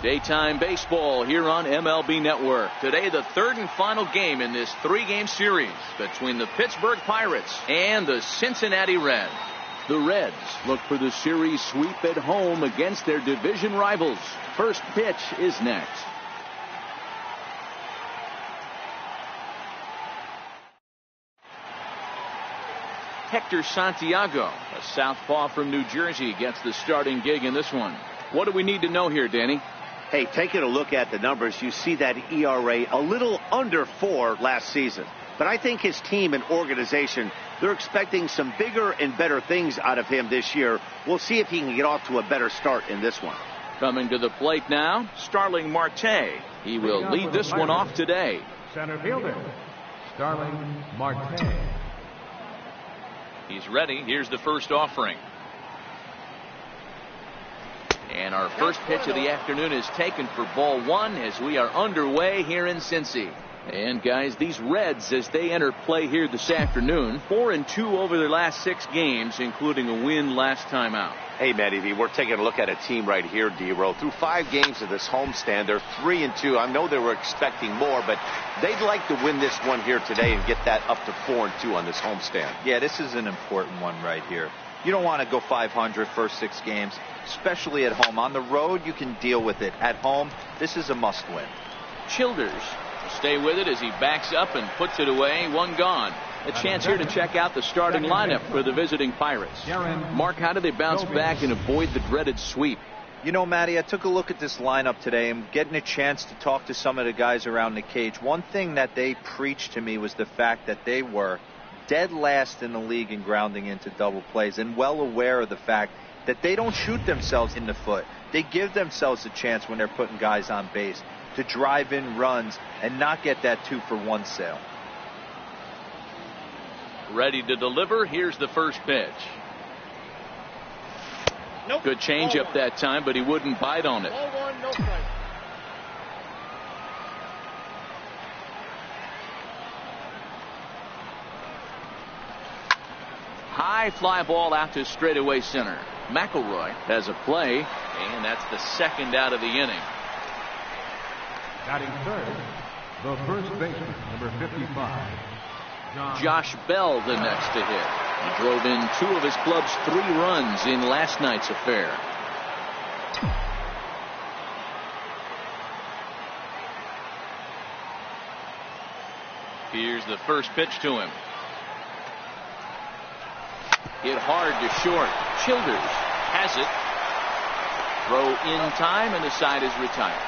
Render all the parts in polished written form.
Daytime baseball here on MLB Network. Today, the third and final game in this three-game series between the Pittsburgh Pirates and the Cincinnati Reds. The Reds look for the series sweep at home against their division rivals. First pitch is next. Hector Santiago, a southpaw from New Jersey, gets the starting gig in this one. What do we need to know here, Danny? Hey, taking a look at the numbers, you see that ERA a little under 4 last season. But I think his team and organization, they're expecting some bigger and better things out of him this year. We'll see if he can get off to a better start in this one. Coming to the plate now, Starling Marte. He will lead this one off today. Center fielder, Starling Marte. He's ready. Here's the first offering. And our first pitch of the afternoon is taken for ball one as we are underway here in Cincy. And guys, these Reds, as they enter play here this afternoon, 4-2 over their last 6 games, including a win last time out. Hey, Matty V, we're taking a look at a team right here, D-Row. Through 5 games of this homestand, they're 3-2. I know they were expecting more, but they'd like to win this one here today and get that up to 4-2 on this homestand. Yeah, this is an important one right here. You don't want to go 500 first 6 games, especially at home. On the road, you can deal with it. At home, this is a must-win. Childers stay with it as he backs up and puts it away. One gone. A chance here to check out the starting lineup for the visiting Pirates. Mark, how do they bounce back and avoid the dreaded sweep? You know, Matty, I took a look at this lineup today and getting a chance to talk to some of the guys around the cage. One thing that they preached to me was the fact that they were dead last in the league in grounding into double plays, and well aware of the fact that they don't shoot themselves in the foot. They give themselves a chance when they're putting guys on base to drive in runs and not get that 2-for-1 sale. Ready to deliver. Here's the first pitch. Nope. Good change up that time, but he wouldn't bite on it. Ball one, no strike. High fly ball out to straightaway center. McElroy has a play, and that's the second out of the inning. Batting third, the first baseman, number 55. Josh Bell the next to hit. He drove in 2 of his club's 3 runs in last night's affair. Here's the first pitch to him. Hit hard to short. Childers has it. Throw in time, and the side is retired.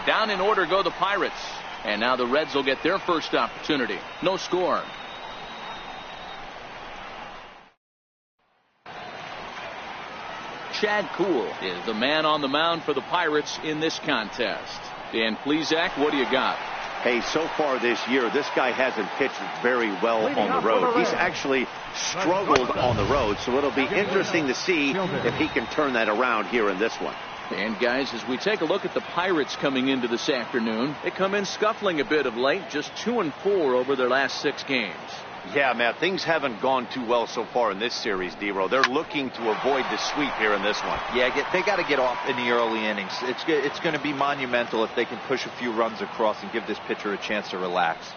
Down in order go the Pirates. And now the Reds will get their first opportunity. No score. Chad Kuhl is the man on the mound for the Pirates in this contest. Dan Plesac, what do you got? Hey, so far this year, this guy hasn't pitched very well on the road. He's actually struggled on the road, so it'll be interesting to see if he can turn that around here in this one. And guys, as we take a look at the Pirates coming into this afternoon, they come in scuffling a bit of late, just 2-4 over their last 6 games. Yeah, Matt, things haven't gone too well so far in this series, D-Row. They're looking to avoid the sweep here in this one. Yeah, they got to get off in the early innings. It's going to be monumental if they can push a few runs across and give this pitcher a chance to relax.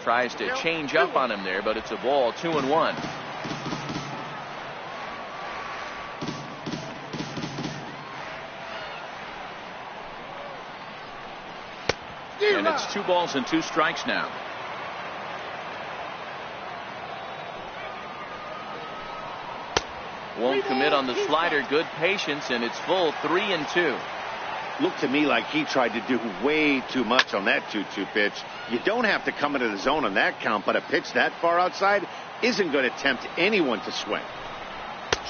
Tries to change up on him there, but it's a ball. 2-1. And it's 2 balls and 2 strikes now. Won't commit on the slider. Good patience, and it's full. 3-2. Looked to me like he tried to do way too much on that 2-2 pitch. You don't have to come into the zone on that count, but a pitch that far outside isn't going to tempt anyone to swing.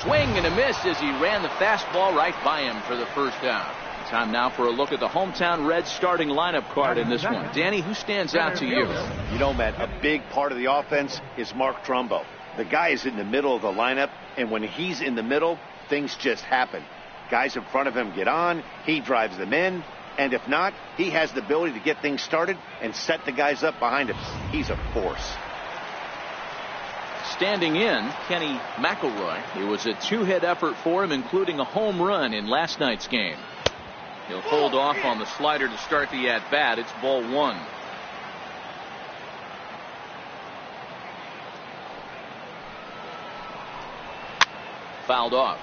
Swing and a miss as he ran the fastball right by him for the first out. Time now for a look at the hometown Reds starting lineup card in this one. Danny, who stands out to you? You know, Matt, a big part of the offense is Mark Trumbo. The guy is in the middle of the lineup, and when he's in the middle, things just happen. Guys in front of him get on, he drives them in, and if not, he has the ability to get things started and set the guys up behind him. He's a force. standing in, Kenny McElroy. It was a two-hit effort for him, including a home run in last night's game. He'll hold off on the slider to start the at-bat. It's ball one. Fouled off.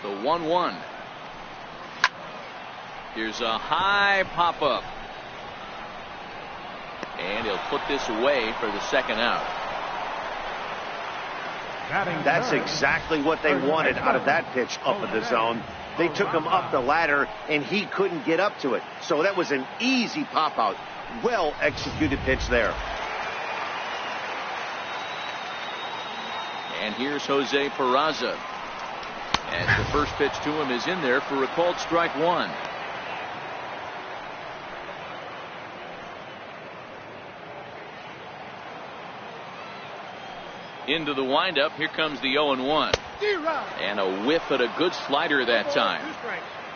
The 1-1. Here's a high pop-up. And he'll put this away for the second out. That's exactly what they wanted out of that pitch up in the zone. They took him up the ladder, and he couldn't get up to it. So that was an easy pop-out. Well-executed pitch there. And here's Jose Peraza. As the first pitch to him is in there for a called strike one. Into the windup. Here comes the 0-1. And a whiff at a good slider that time.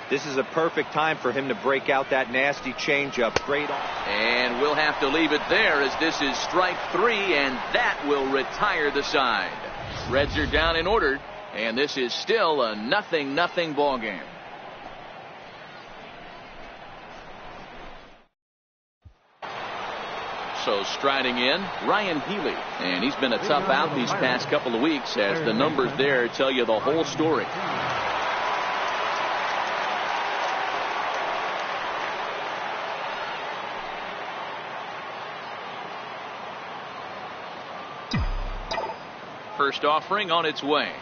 This is a perfect time for him to break out that nasty changeup. Great on. And we'll have to leave it there as this is strike three, and that will retire the side. Reds are down and ordered, and this is still a 0-0 ball game. So striding in, Ryan Healy. And he's been a tough out these past couple of weeks as the numbers there tell you the whole story. First offering on its way.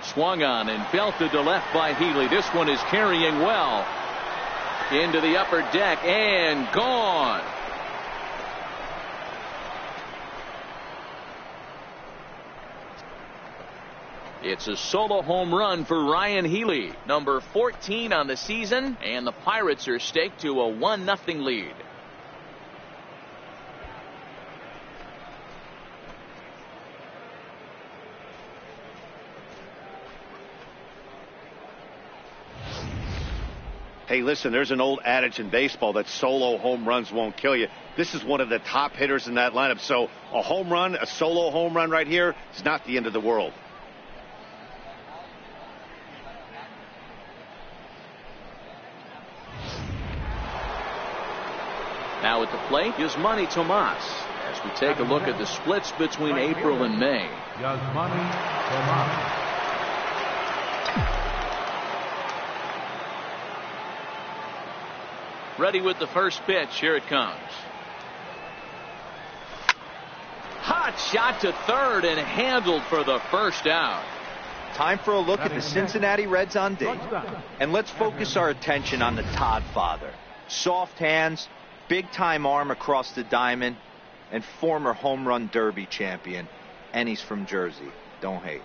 Swung on and belted to left by Healy. This one is carrying well. Into the upper deck and gone. It's a solo home run for Ryan Healy, number 14 on the season, and the Pirates are staked to a 1-0 lead. Hey, listen, there's an old adage in baseball that solo home runs won't kill you. This is one of the top hitters in that lineup. So a home run, a solo home run right here is not the end of the world. Now at the plate is Manny Tomas as we take a look at the splits between April and May. Yasmani Tomas. Ready with the first pitch. Here it comes. Hot shot to third and handled for the first out. Time for a look at the Cincinnati Reds on D. And let's focus our attention on the Todd father. Soft hands, big-time arm across the diamond, and former home run derby champion. And he's from Jersey. Don't hate.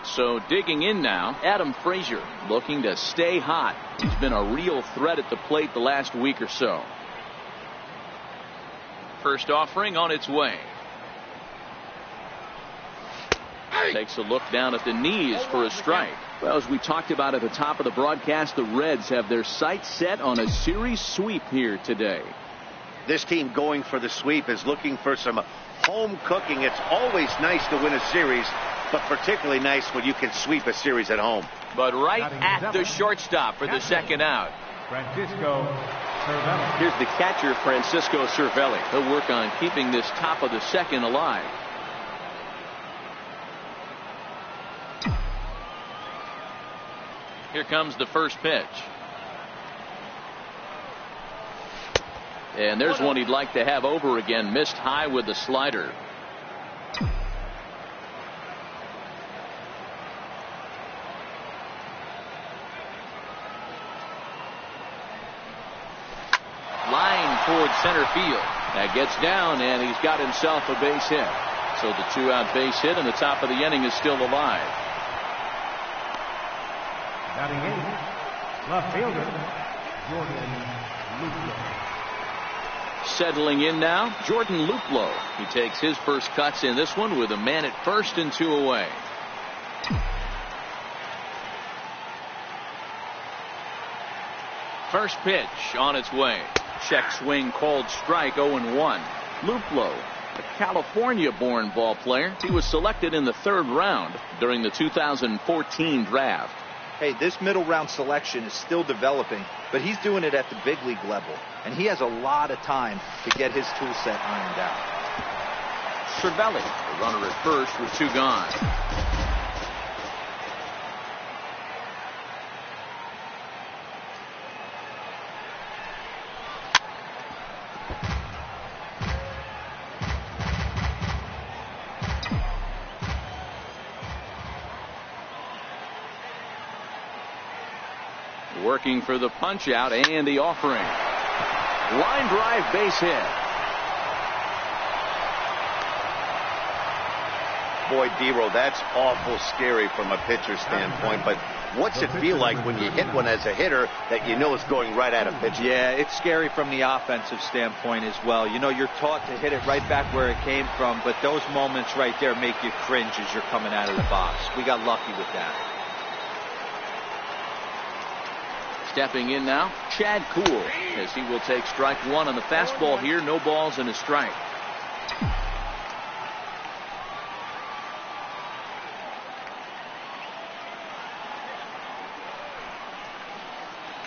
So digging in now, Adam Frazier looking to stay hot. He's been a real threat at the plate the last week or so. First offering on its way. Takes a look down at the knees for a strike. Well, as we talked about at the top of the broadcast, the Reds have their sights set on a series sweep here today. This team going for the sweep is looking for some home cooking. It's always nice to win a series, but particularly nice when you can sweep a series at home. But right at the shortstop for the second out. Francisco Cervelli. Here's the catcher, Francisco Cervelli. He'll work on keeping this top of the second alive. Here comes the first pitch. And there's one he'd like to have over again. Missed high with the slider. Line towards center field. That gets down, and he's got himself a base hit. So the two-out base hit, and the top of the inning is still alive. Batting eighth, left fielder Jordan Lucas. Settling in now, Jordan Luplow. He takes his first cuts in this one with a man at first and 2 away. First pitch on its way. Check swing called strike, 0-1. Luplow, a California-born ball player. He was selected in the 3rd round during the 2014 draft. Hey, this middle round selection is still developing, but he's doing it at the big league level, and he has a lot of time to get his tool set ironed out. Cervelli, the runner at first with 2 gone. Working for the punch out and the offering. Line drive, base hit. Boy, D-Row, that's awful scary from a pitcher standpoint, but what's it feel like when you hit one as a hitter that you know is going right at a pitcher? Yeah, it's scary from the offensive standpoint as well. You know, you're taught to hit it right back where it came from, but those moments right there make you cringe as you're coming out of the box. We got lucky with that. Stepping in now, Chad Kuhl, as he will take strike 1 on the fastball here. No balls and a strike.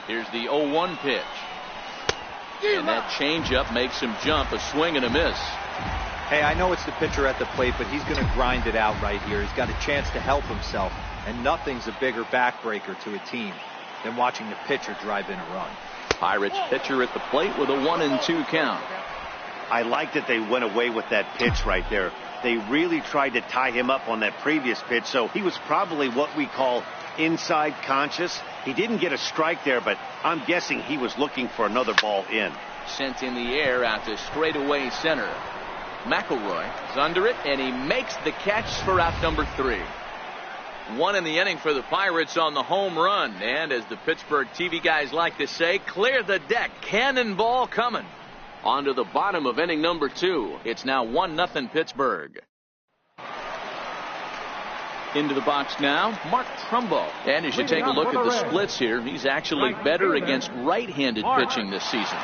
Here's the 0-1 pitch. And that changeup makes him jump. A swing and a miss. Hey, I know it's the pitcher at the plate, but he's going to grind it out right here. He's got a chance to help himself, and nothing's a bigger backbreaker to a team than watching the pitcher drive in a run. Pirates pitcher at the plate with a 1-2 count. I like that they went away with that pitch right there. They really tried to tie him up on that previous pitch, so he was probably what we call inside conscious. He didn't get a strike there, but I'm guessing he was looking for another ball in. Sent in the air out to straightaway center. McElroy is under it, and he makes the catch for out number 3. 1 in the inning for the Pirates on the home run. And as the Pittsburgh TV guys like to say, clear the deck. Cannonball coming. On to the bottom of inning number 2. It's now 1-0 Pittsburgh. Into the box now, Mark Trumbo. And as you take a look at the splits here, he's actually better against right-handed pitching this season.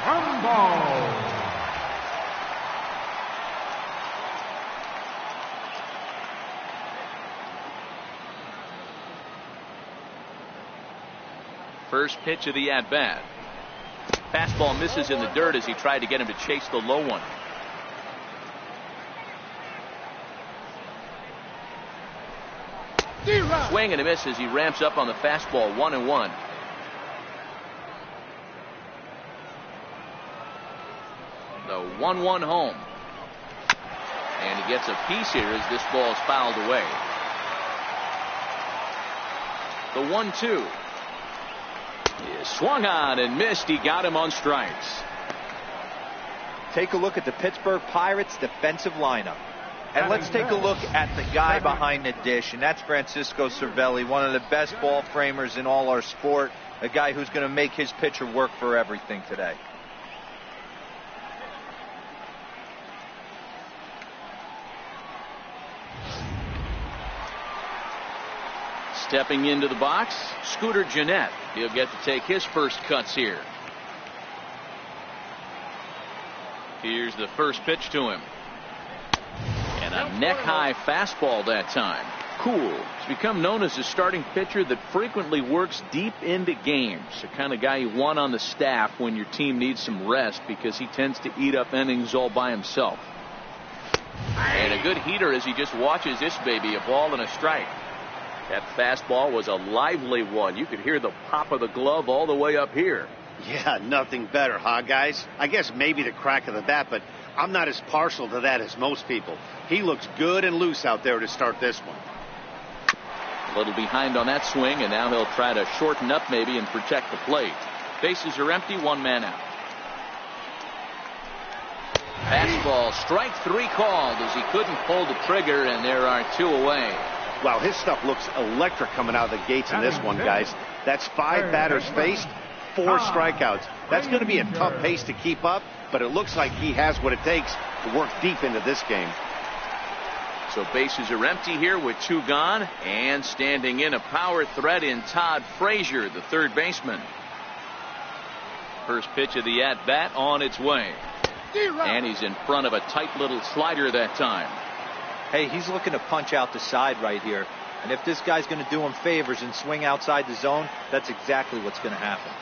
First pitch of the at-bat. Fastball misses in the dirt as he tried to get him to chase the low one. Swing and a miss as he ramps up on the fastball. 1-1. The 1-1 home. And he gets a piece here as this ball is fouled away. The 1-2. He swung on and missed. He got him on strikes. Take a look at the Pittsburgh Pirates defensive lineup. And let's take a look at the guy behind the dish, and that's Francisco Cervelli, one of the best ball framers in all our sport, a guy who's going to make his pitcher work for everything today. Stepping into the box, Scooter Gennett. He'll get to take his first cuts here. Here's the first pitch to him. And a neck-high fastball that time. Kuhl has become known as a starting pitcher that frequently works deep into games. The kind of guy you want on the staff when your team needs some rest because he tends to eat up innings all by himself. And a good heater as he just watches this baby, a ball and a strike. That fastball was a lively one. You could hear the pop of the glove all the way up here. Yeah, nothing better, huh, guys? I guess maybe the crack of the bat, but I'm not as partial to that as most people. He looks good and loose out there to start this one. A little behind on that swing, and now he'll try to shorten up maybe and protect the plate. Bases are empty, 1 man out. Fastball, strike 3 called as he couldn't pull the trigger, and there are 2 away. Wow, his stuff looks electric coming out of the gates in this one, guys. That's 5 batters faced, 4 strikeouts. That's going to be a tough pace to keep up, but it looks like he has what it takes to work deep into this game. So bases are empty here with 2 gone, and standing in a power threat in Todd Frazier, the third baseman. First pitch of the at-bat on its way. And he's in front of a tight little slider that time. Hey, he's looking to punch out the side right here. And if this guy's going to do him favors and swing outside the zone, that's exactly what's going to happen.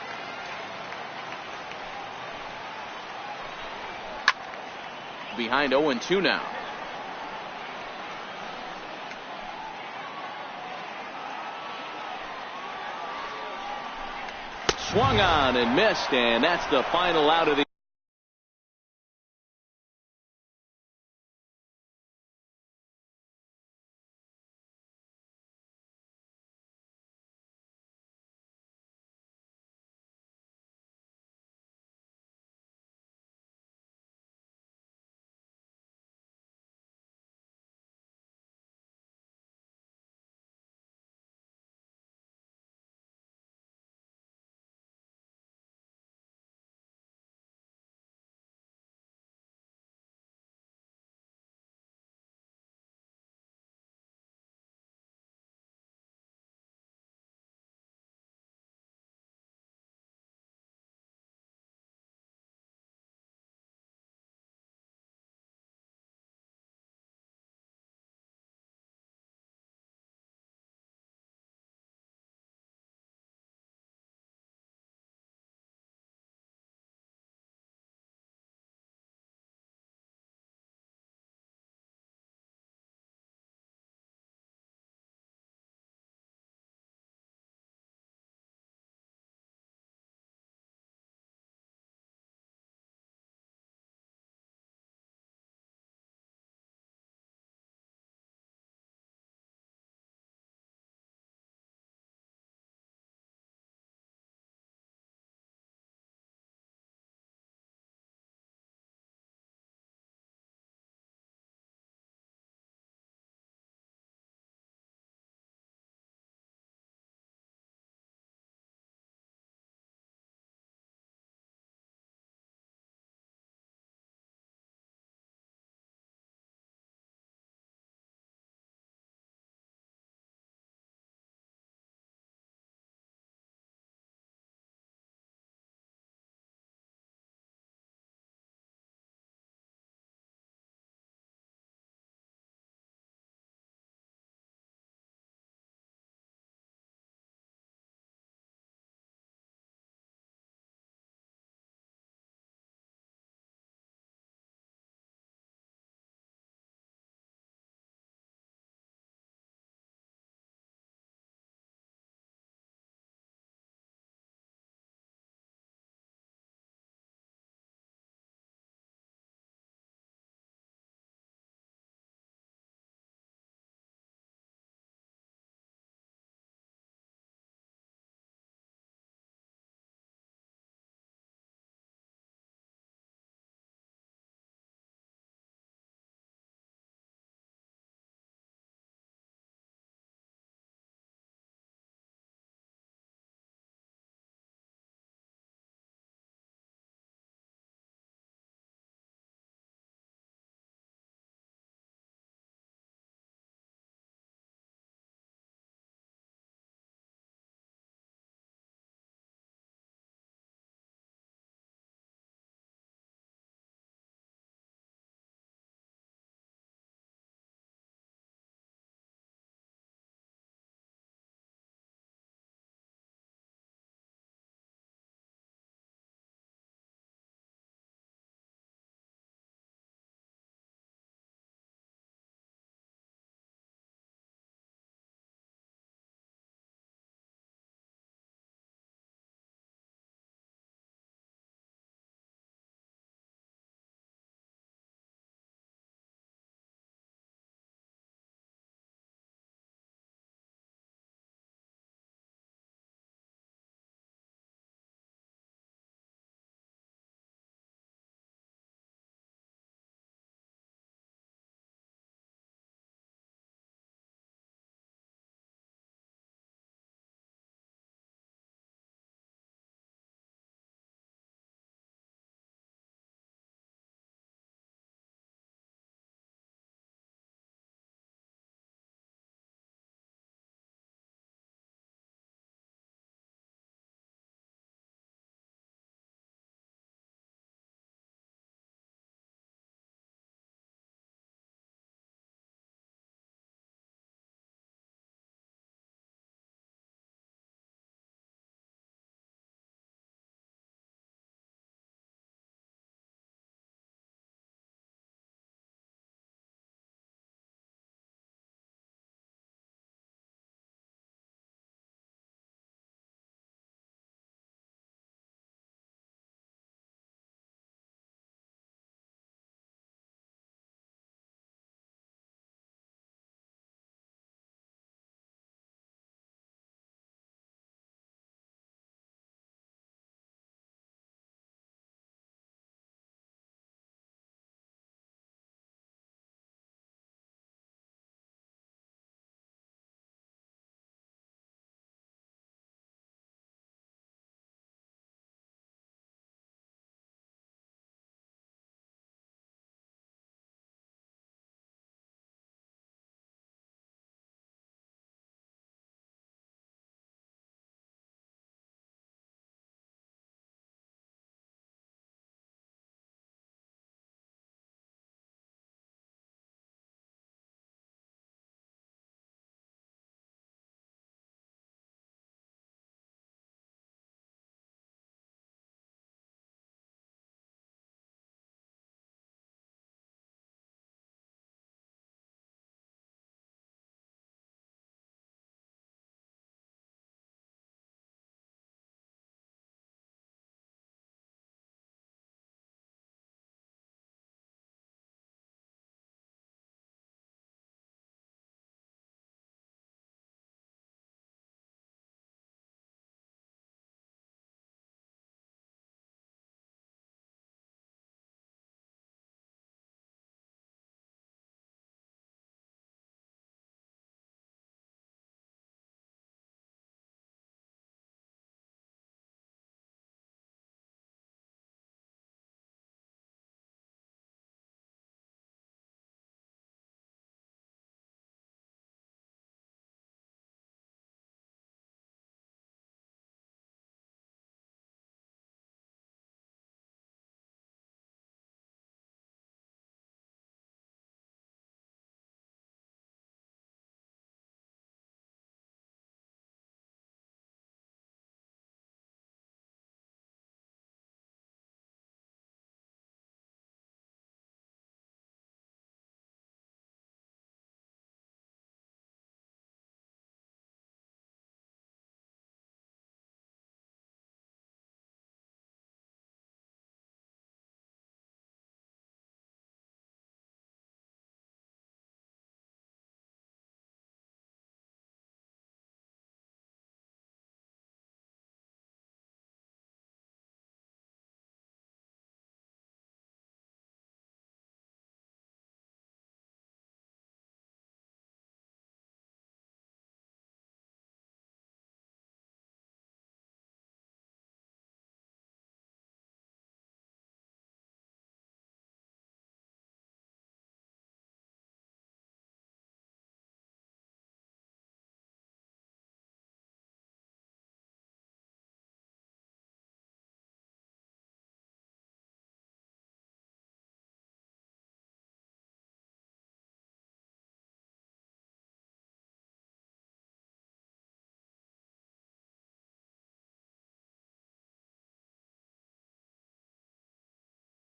Behind 0-2 now. Swung on and missed, and that's the final out of the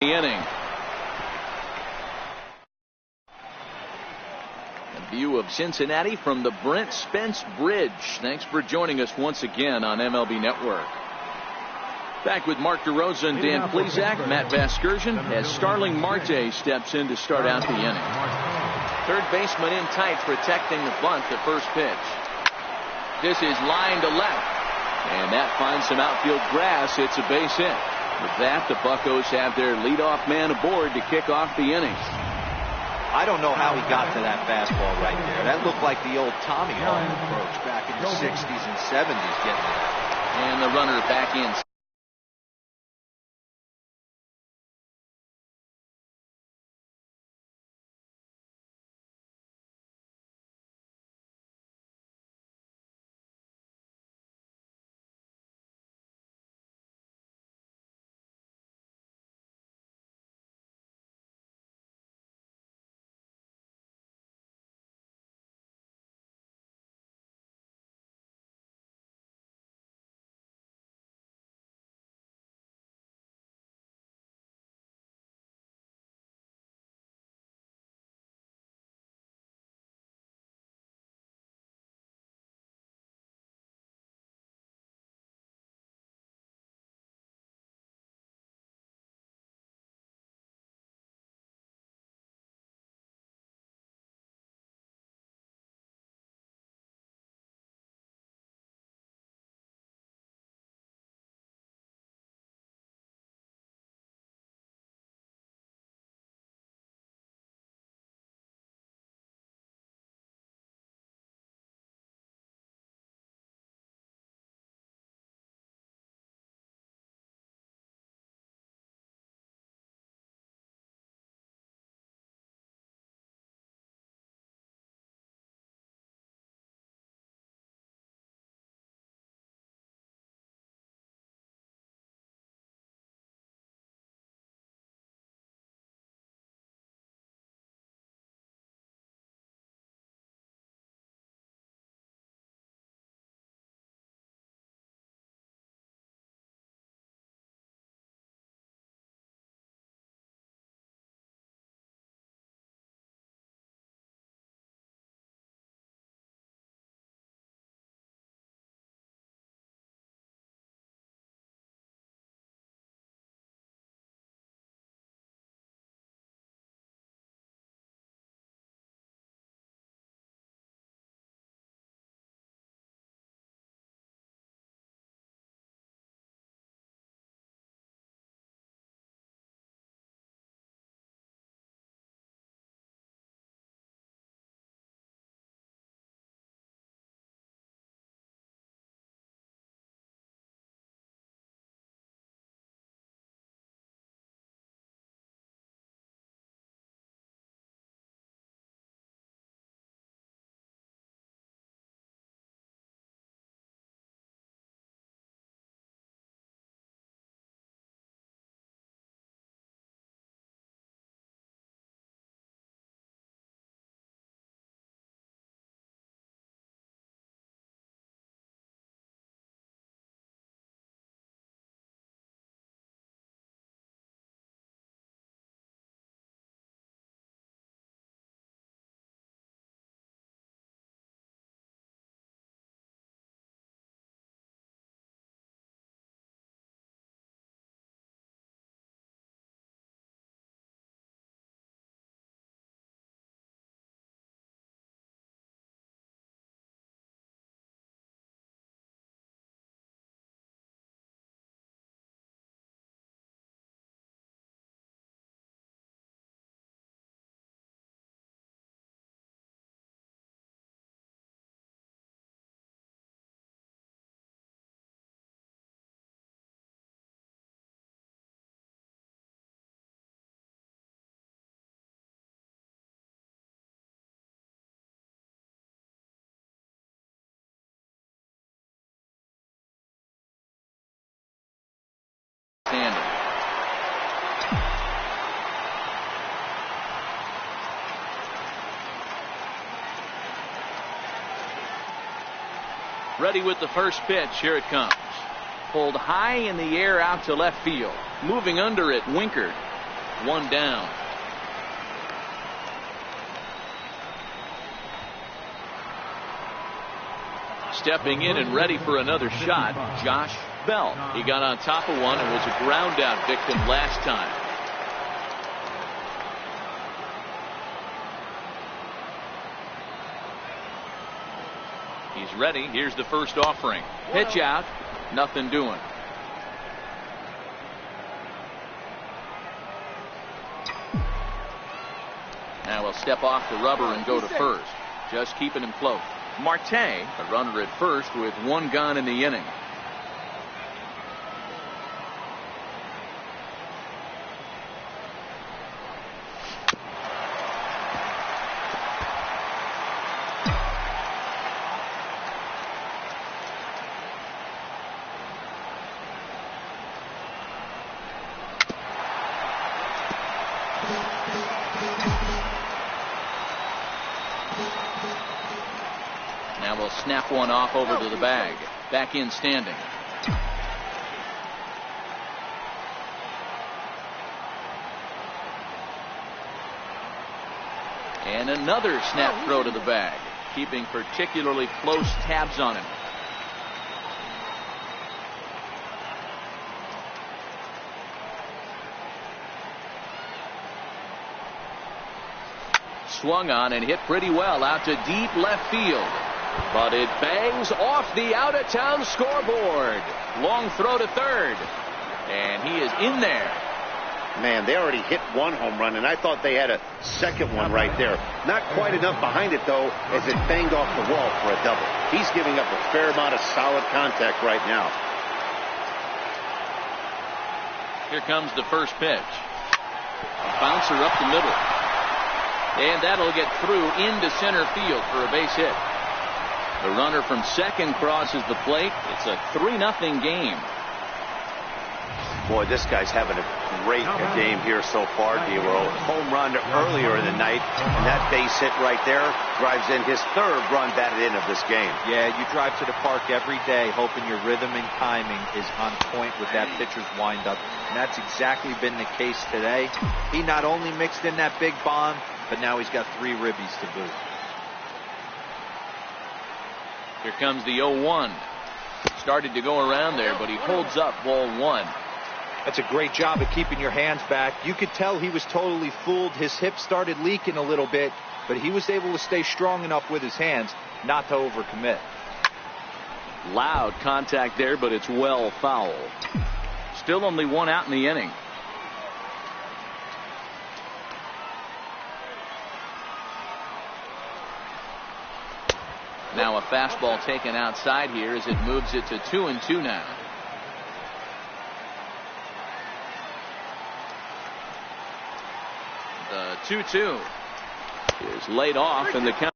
the inning. A view of Cincinnati from the Brent Spence Bridge. Thanks for joining us once again on MLB Network. Back with Mark DeRosa and Dan Plesac, Matt Vasgersian, as Starling Marte steps in to start out the inning. Third baseman in tight, protecting the bunt at first pitch. This is line to left, and that finds some outfield grass. It's a base hit. With that, the Buccos have their leadoff man aboard to kick off the inning. I don't know how he got to that fastball right there. That looked like the old Tommy Hall approach back in the 60s and 70s getting to that. And the runner back in. Ready with the first pitch. Here it comes. Pulled high in the air out to left field. Moving under it, Winkert. One down. Stepping in and ready for another shot, Josh Bell. He got on top of one and was a ground out victim last time. He's ready. Here's the first offering. Pitch out. Nothing doing. Now he'll step off the rubber and go to first. Just keeping him close. Marte, a runner at first with one gone in the inning. Now we'll snap one off over to the bag. Back in standing. And another snap throw to the bag. Keeping particularly close tabs on him. Swung on and hit pretty well out to deep left field. But it bangs off the out-of-town scoreboard. Long throw to third. And he is in there. Man, they already hit one home run, and I thought they had a second one right there. Not quite enough behind it, though, as it banged off the wall for a double. He's giving up a fair amount of solid contact right now. Here comes the first pitch. A bouncer up the middle. And that'll get through into center field for a base hit. The runner from second crosses the plate. It's a 3-0 game. Boy, this guy's having a great game here so far, D-Roll. Home run earlier in the night, and that base hit right there drives in his third run batted in of this game. Yeah, you drive to the park every day hoping your rhythm and timing is on point with that pitcher's windup, and that's exactly been the case today. He not only mixed in that big bomb, but now he's got 3 ribbies to boot. Here comes the 0-1. Started to go around there, but he holds up ball 1. That's a great job of keeping your hands back. You could tell he was totally fooled. His hip started leaking a little bit, but he was able to stay strong enough with his hands not to overcommit. Loud contact there, but it's well foul. Still only 1 out in the inning. Now a fastball taken outside here as it moves it to 2-2 now. The 2-2 is laid off and the count.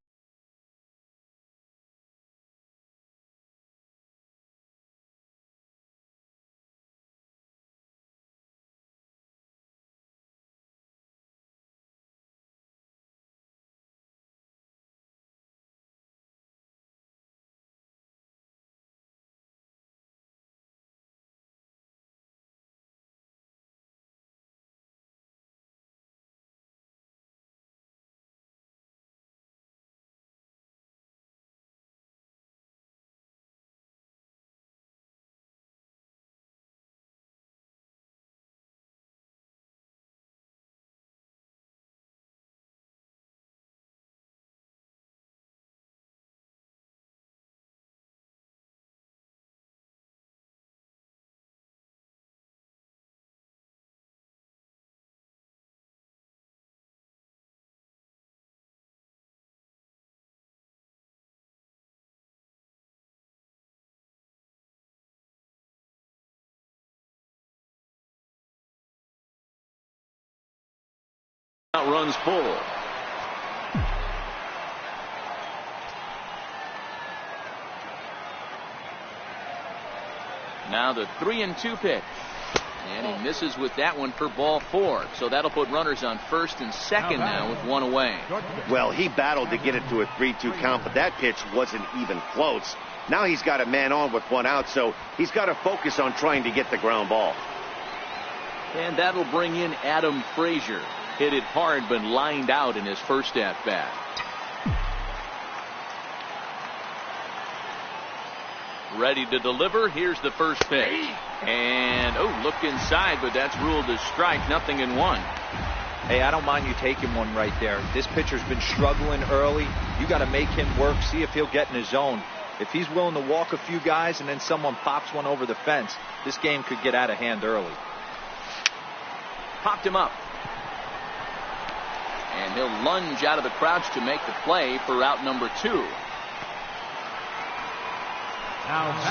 Runs full. Now the 3-2 pitch. And he misses with that one for ball 4. So that'll put runners on first and second now with 1 away. Well, he battled to get it to a 3-2 count, but that pitch wasn't even close. Now he's got a man on with 1 out, so he's got to focus on trying to get the ground ball. And that'll bring in Adam Frazier. Hit it hard, but lined out in his first at-bat. Ready to deliver. Here's the first pitch. And, looked inside, but that's ruled a strike. 0-1. Hey, I don't mind you taking one right there. This pitcher's been struggling early. You got to make him work, see if he'll get in his zone. If he's willing to walk a few guys and then someone pops one over the fence, this game could get out of hand early. Popped him up. And he'll lunge out of the crouch to make the play for out number 2.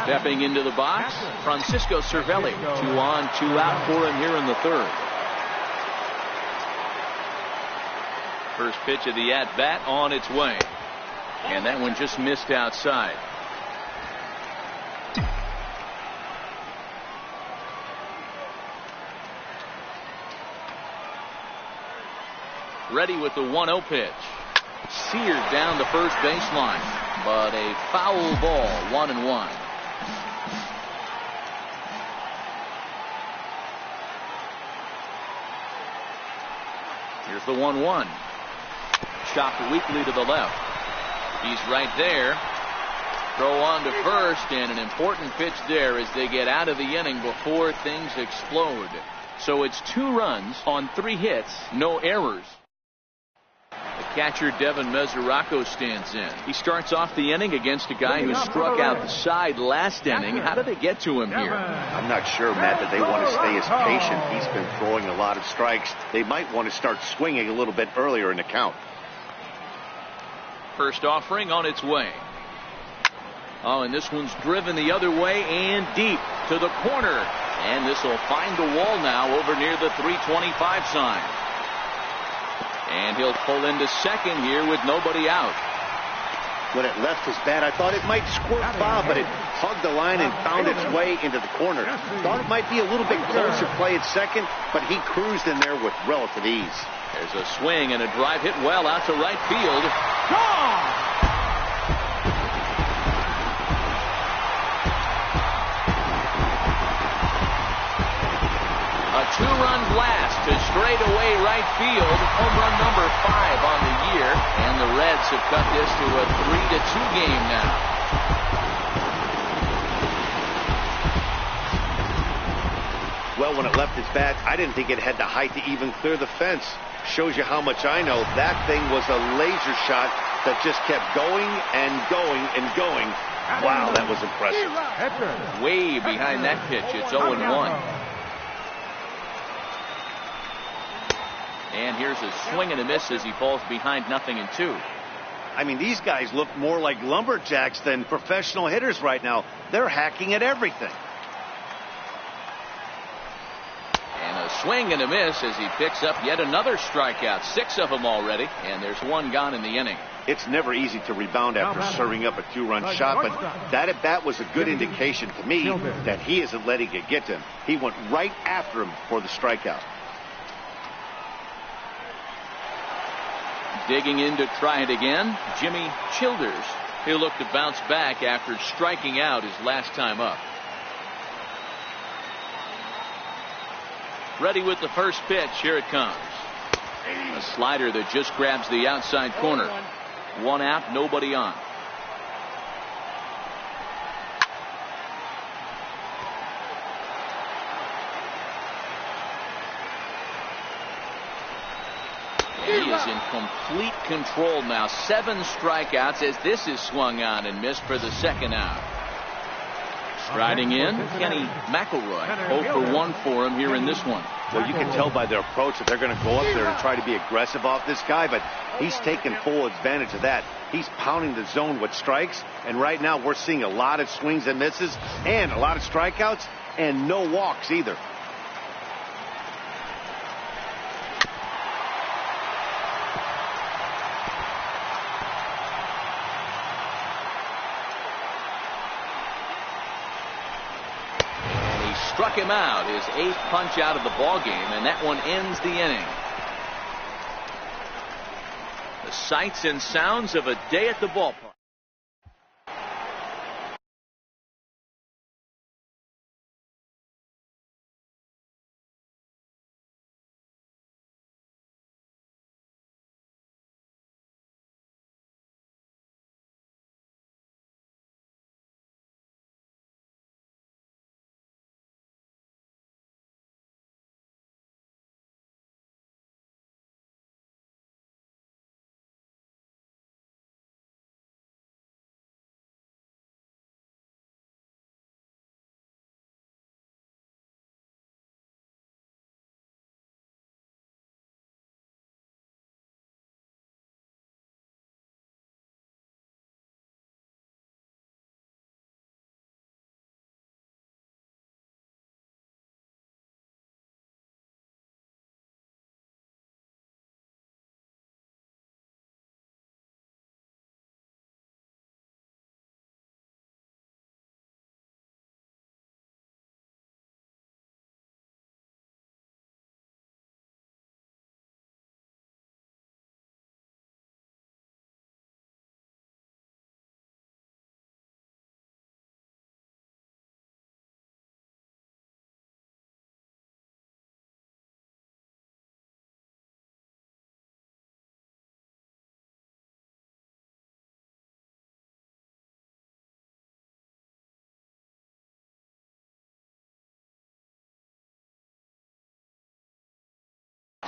Stepping into the box, Francisco Cervelli. 2 on, 2 out for him here in the third. First pitch of the at-bat on its way. And that one just missed outside. Ready with the 1-0 pitch. Seared down the first baseline. But a foul ball, 1-1. Here's the 1-1. Chopped weakly to the left. He's right there. Throw on to first, and an important pitch there as they get out of the inning before things explode. So it's 2 runs on 3 hits, no errors. The catcher Devin Mesoraco stands in. He starts off the inning against a guy who struck out the side last inning. How did they get to him here? I'm not sure, Matt, that they want to stay as patient. He's been throwing a lot of strikes. They might want to start swinging a little bit earlier in the count. First offering on its way. And this one's driven the other way and deep to the corner. And this will find the wall now over near the 325 sign. And he'll pull into second here with nobody out. When it left his bat, I thought it might squirt foul, but it hugged the line and found its way into the corner. Thought it might be a little bit closer play at second, but he cruised in there with relative ease. There's a swing and a drive hit well out to right field. Gone! A 2-run blast to straightaway right field. Home run number 5 on the year. And the Reds have cut this to a 3-2 game now. Well, when it left his bat, I didn't think it had the height to even clear the fence. Shows you how much I know. That thing was a laser shot that just kept going and going and going. Wow, that was impressive. Way behind that pitch. It's 0-1. And here's a swing and a miss as he falls behind 0-2. I mean, these guys look more like lumberjacks than professional hitters right now. They're hacking at everything. And a swing and a miss as he picks up yet another strikeout. 6 of them already, and there's 1 gone in the inning. It's never easy to rebound after serving up a 2-run shot, but that at bat was a good indication to me that he isn't letting it get to him. He went right after him for the strikeout. Digging in to try it again, Jimmy Childers. He'll look to bounce back after striking out his last time up. Ready with the first pitch. Here it comes. A slider that just grabs the outside corner. 1 out, nobody on. And he is in complete control now. 7 strikeouts as this is swung on and missed for the second out. Striding in, Kenny McElroy. 0 for 1 for him here in this one. Well, you can tell by their approach that they're going to go up there and try to be aggressive off this guy, but he's taking full advantage of that. He's pounding the zone with strikes, and right now we're seeing a lot of swings and misses and a lot of strikeouts and no walks either. Struck him out, his 8th punch out of the ball game, and that one ends the inning. The sights and sounds of a day at the ballpark.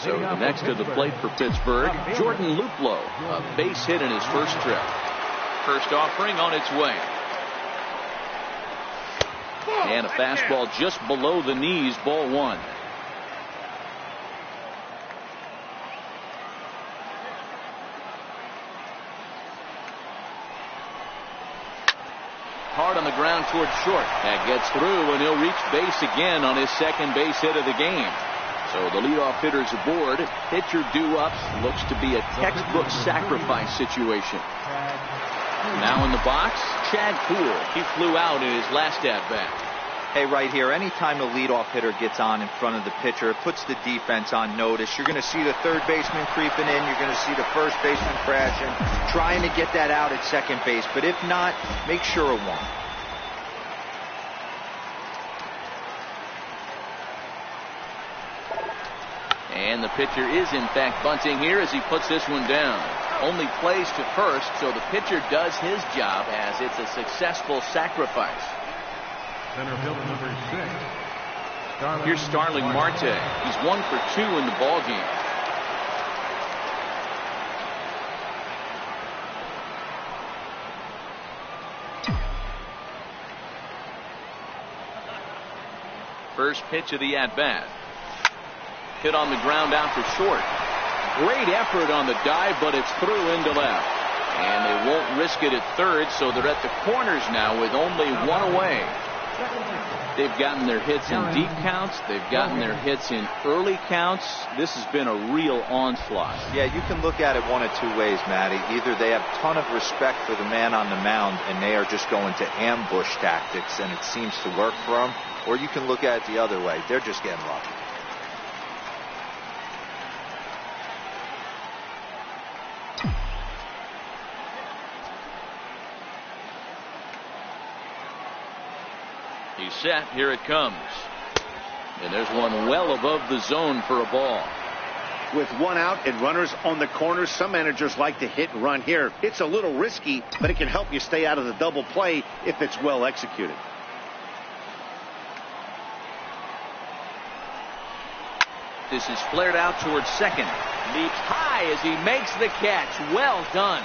So the next to the plate for Pittsburgh, Jordan Luplow, a base hit in his first trip. First offering on its way. And a fastball just below the knees, ball one. Hard on the ground towards short. That gets through, and he'll reach base again on his second base hit of the game. So the leadoff hitter's aboard. Pitcher due-up. Looks to be a textbook sacrifice situation. Now in the box, Chad Poole. He flew out in his last at-bat. Hey, right here, anytime the leadoff hitter gets on in front of the pitcher, it puts the defense on notice. You're going to see the third baseman creeping in. You're going to see the first baseman crashing, trying to get that out at second base. But if not, make sure of one. And the pitcher is, in fact, bunting here as he puts this one down. Only plays to first, so the pitcher does his job as it's a successful sacrifice. Center fielder number 6. Here's Starling Marte. He's 1 for 2 in the ballgame. First pitch of the at-bat. Hit on the ground out to short. Great effort on the dive, but it's through into left. And they won't risk it at third, so they're at the corners now with only one away. They've gotten their hits in deep counts. They've gotten their hits in early counts. This has been a real onslaught. Yeah, you can look at it one of two ways, Matty. Either they have a ton of respect for the man on the mound and they are just going to ambush tactics and it seems to work for them, or you can look at it the other way. They're just getting lucky. He's set. Here it comes. And there's one well above the zone for a ball. With one out and runners on the corners, some managers like to hit and run here. It's a little risky, but it can help you stay out of the double play if it's well executed. This is flared out towards second. Leaps high as he makes the catch. Well done.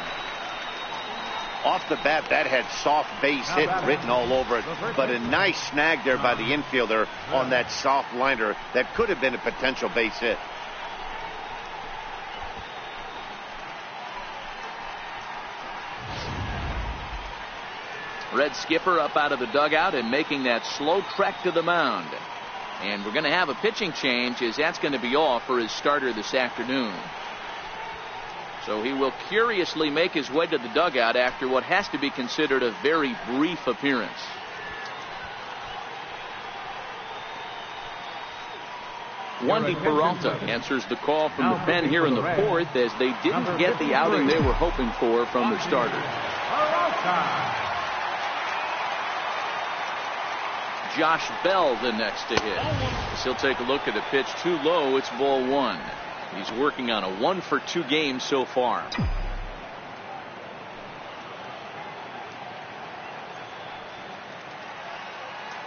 Off the bat, that had soft base hit written all over it, but a nice snag there by the infielder on that soft liner that could have been a potential base hit. Red skipper up out of the dugout and making that slow trek to the mound. And we're going to have a pitching change as that's going to be all for his starter this afternoon. So he will curiously make his way to the dugout after what has to be considered a very brief appearance. Wandy Peralta answers the call from the pen here in the fourth as they didn't get the outing they were hoping for from their starter. Josh Bell the next to hit. As he'll take a look at a pitch too low. It's ball one. He's working on a 1-for-2 game so far.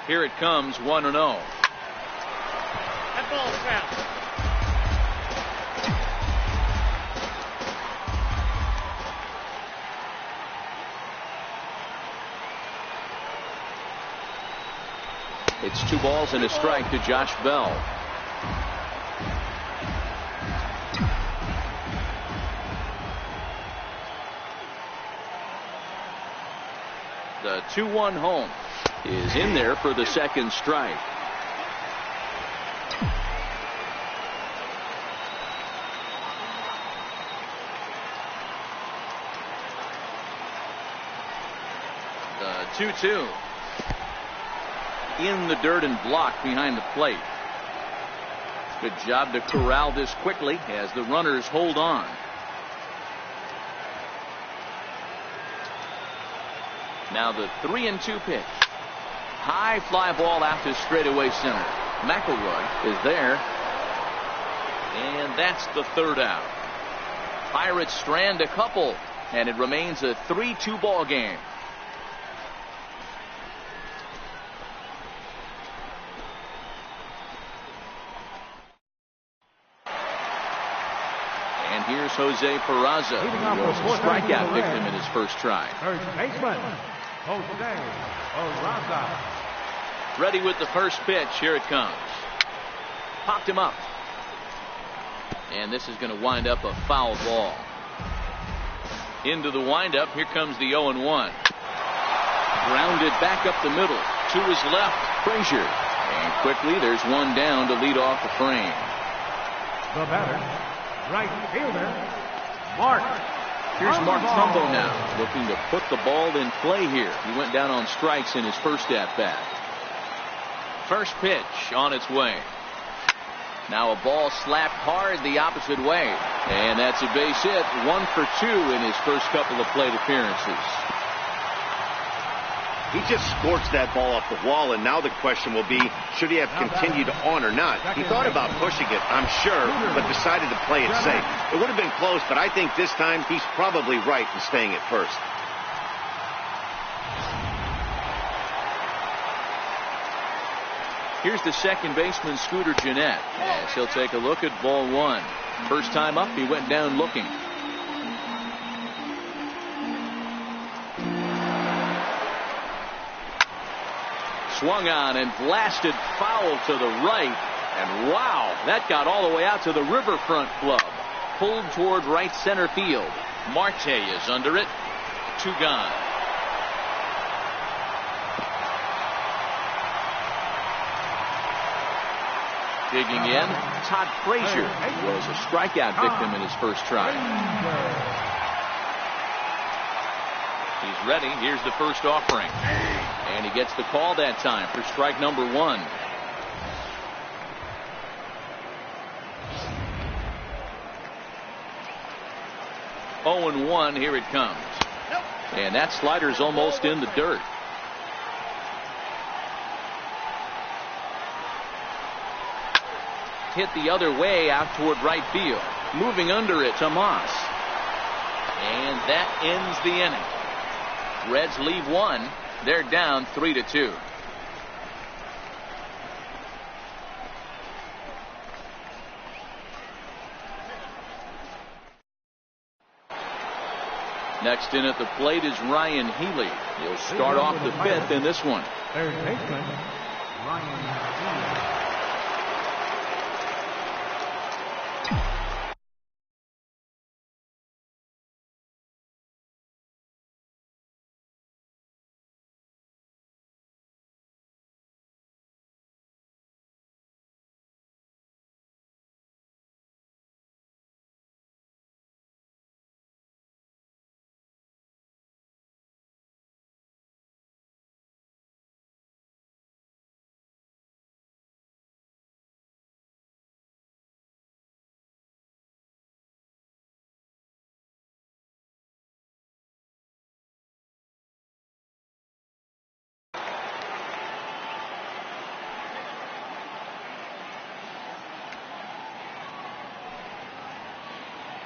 Here it comes, 1-0. That ball's foul. It's 2 balls and a strike to Josh Bell. The 2-1 home is in there for the second strike. The 2-2. In the dirt and blocked behind the plate. Good job to corral this quickly as the runners hold on. Now the 3-2 pitch. High fly ball out to straightaway center. McElroy is there. And that's the third out. Pirates strand a couple, and it remains a 3-2 ball game. here's Jose Peraza. He was a strikeout victim in his first try. First baseman, Jose Peraza. Ready with the first pitch. Here it comes. Popped him up. And this is going to wind up a foul ball. Into the windup. Here comes the 0-1. Grounded back up the middle. To his left, Frazier. And quickly there's one down to lead off the frame. The batter, right fielder, Mark. Here's Mark Trumbo now, looking to put the ball in play here. He went down on strikes in his first at-bat. First pitch on its way. Now a ball slapped hard the opposite way. And that's a base hit. 1 for 2 in his first couple of plate appearances. He just scorched that ball off the wall, and now the question will be, should he have continued on or not? He thought about pushing it, I'm sure, but decided to play it safe. It would have been close, but I think this time he's probably right in staying at first. Here's the second baseman, Scooter Gennett, as he'll take a look at ball 1. First time up, he went down looking. Swung on and blasted foul to the right. And wow, that got all the way out to the Riverfront Club. Pulled toward right center field. Marte is under it. 2 gone. Digging in, Todd Frazier was a strikeout victim in his first try. He's ready. Here's the first offering. And he gets the call that time for strike number 1. Oh and 1. Here it comes. And that slider's almost in the dirt. Hit the other way out toward right field. Moving under it, Tomas. And that ends the inning. Reds leave 1. They're down 3-2. Next in at the plate is Ryan Healy. He'll start off the 5th in this one. Third baseman, Ryan Healy.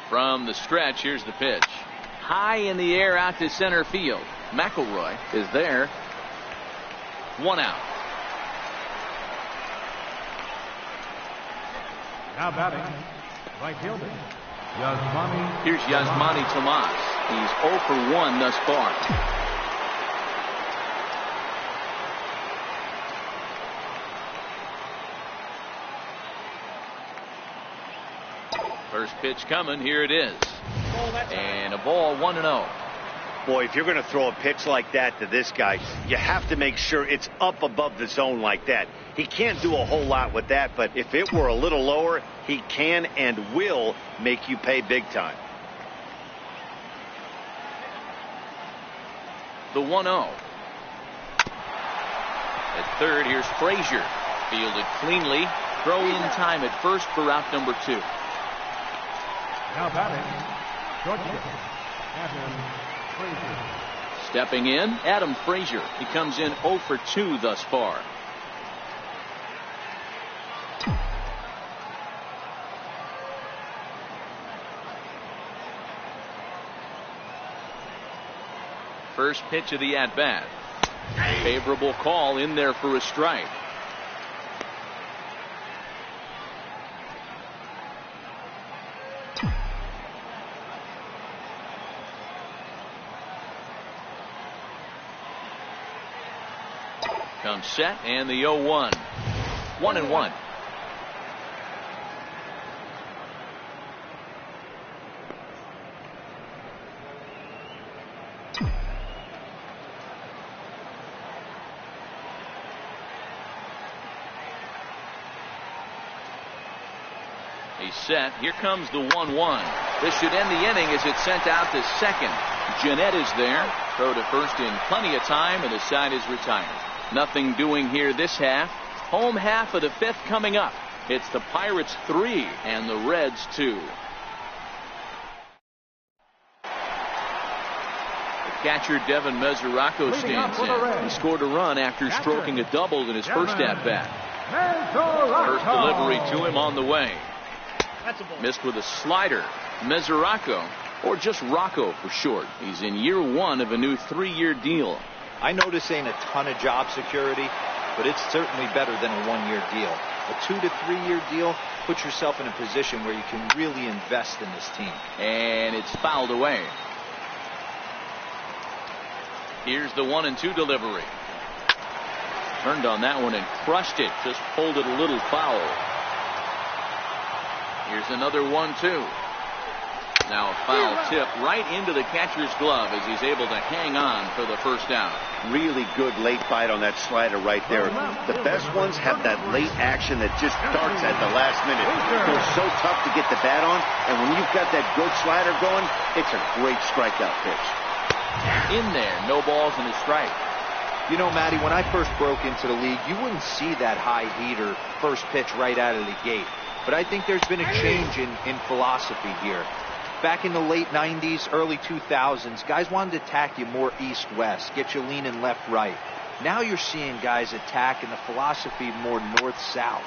From the stretch, here's the pitch. High in the air out to center field. McElroy is there. 1 out. Now batting, right fielder, Yasmani. Here's Yasmani Tomas. He's 0 for 1 thus far. First pitch coming. Here it is. And a ball, 1-0. Boy, if you're going to throw a pitch like that to this guy, you have to make sure it's up above the zone like that. He can't do a whole lot with that, but if it were a little lower, he can and will make you pay big time. The 1-0. At third, here's Frazier. Fielded cleanly. Throw in time at first for out number 2. Now batting, shortstop, Adam Frazier. Stepping in, Adam Frazier. He comes in 0 for 2 thus far. First pitch of the at-bat. Favorable call in there for a strike. comes set and the 0-1. 1-1. He's set. Here comes the 1-1. This should end the inning as it's sent out to second. Jeanette is there. Throw to first in plenty of time, and the side is retired. Nothing doing here this half. Home half of the fifth coming up. It's the Pirates 3 and the Reds 2. The catcher Devin Mesoraco stands in. He scored a run after stroking a double in his first at-bat. First delivery to him on the way. Missed with a slider. Mesoraco, or just Rocco for short. He's in year 1 of a new 3-year deal. I know this ain't a ton of job security, but it's certainly better than a 1-year deal. A 2 to 3-year deal puts yourself in a position where you can really invest in this team. And it's fouled away. Here's the 1-2 delivery. Turned on that one and crushed it. Just pulled it a little foul. Here's another 1-2. Now a foul tip right into the catcher's glove as he's able to hang on for the first down. Really good late bite on that slider right there. The best ones have that late action that just starts at the last minute. It's so tough to get the bat on, and when you've got that good slider going, it's a great strikeout pitch. In there, no balls and a strike. You know, Matty, when I first broke into the league, you wouldn't see that high heater first pitch right out of the gate. But I think there's been a change in philosophy here. Back in the late 90s, early 2000s, guys wanted to attack you more east-west, get you leaning left-right. Now you're seeing guys attack in the philosophy more north-south.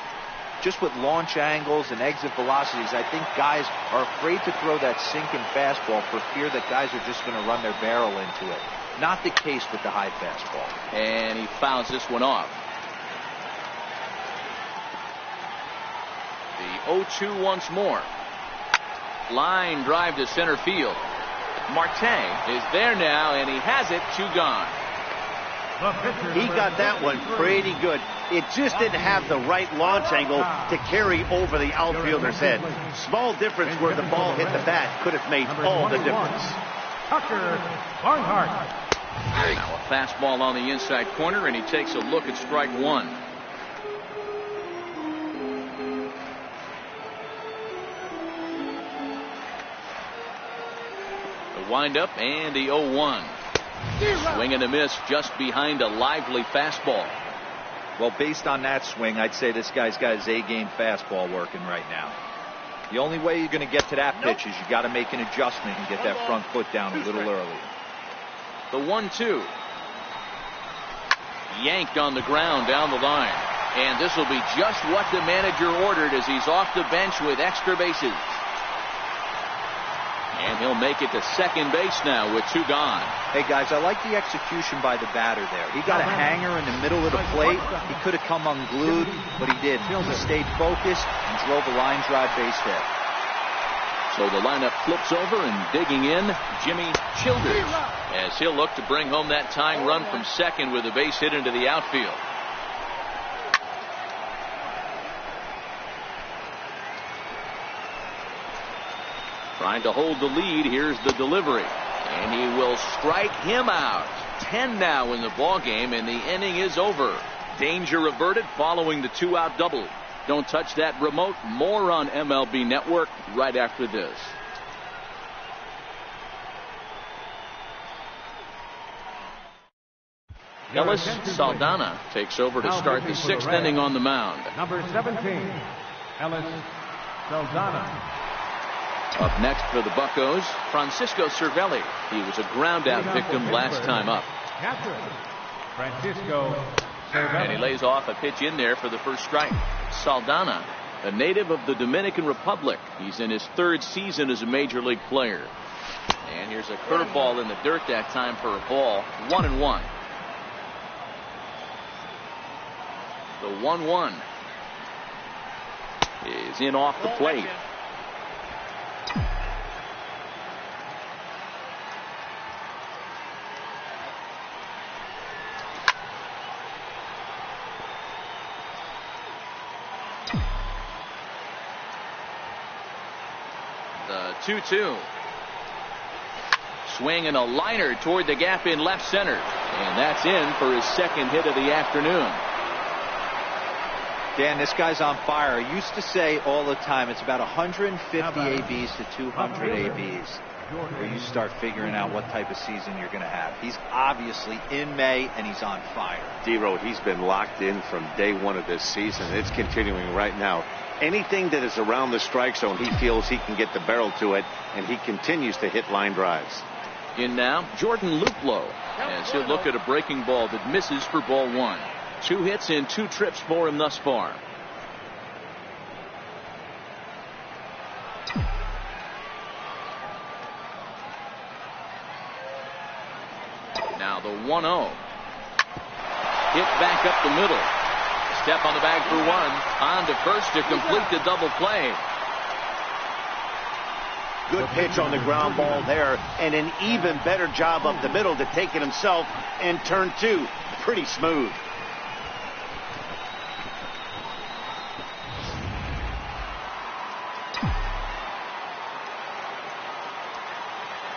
Just with launch angles and exit velocities, I think guys are afraid to throw that sinking fastball for fear that guys are just going to run their barrel into it. Not the case with the high fastball. And he fouls this one off. The 0-2 once more. Line drive to center field. Marte is there now, and he has it. 2 gone. He got that one pretty good. It just didn't have the right launch angle to carry over the outfielder's head. Small difference where the ball hit the bat could have made all the difference. Now a fastball on the inside corner, and he takes a look at strike 1. The windup and the 0-1. Swing and a miss just behind a lively fastball. Well, based on that swing, I'd say this guy's got his A-game fastball working right now. The only way you're going to get to that pitch is you got to make an adjustment and get that front foot down a little early. The 1-2. Yanked on the ground down the line. And this will be just what the manager ordered as he's off the bench with extra bases. And he'll make it to second base now with 2 gone. Hey, guys, I like the execution by the batter there. He got a hanger in the middle of the plate. He could have come unglued, but he didn't. He stayed focused and drove a line drive base hit. So the lineup flips over, and digging in, Jimmy Childers, as he'll look to bring home that tying run from second with a base hit into the outfield. Trying to hold the lead. Here's the delivery, and he will strike him out. 10 now in the ball game, and the inning is over. Danger averted following the 2-out double. Don't touch that remote. More on MLB Network right after this. Ellis Saldana takes over to start the 6th inning on the mound. Number 17, Ellis Saldana. Up next for the Buccos, Francisco Cervelli. He was a ground-out victim last time up. Francisco Cervelli. And he lays off a pitch in there for the first strike. Saldana, a native of the Dominican Republic. He's in his 3rd season as a major league player. And here's a curveball in the dirt that time for a ball. 1-1. The 1-1 is in off the plate. 2-2. Swing and a liner toward the gap in left center. And that's in for his second hit of the afternoon. Dan, this guy's on fire. I used to say all the time, it's about 150 ABs to 200 ABs where you start figuring out what type of season you're going to have. He's obviously in May, and he's on fire. D-Road, he's been locked in from day one of this season. It's continuing right now. Anything that is around the strike zone, he feels he can get the barrel to it, and he continues to hit line drives. In now, Jordan Luplow, as he'll look at a breaking ball that misses for ball one. 2 hits and 2 trips for him thus far. Now the 1-0. Hit back up the middle. Step on the bag for one. On to first to complete the double play. Good pitch on the ground ball there, and an even better job up the middle to take it himself, and turn 2. Pretty smooth.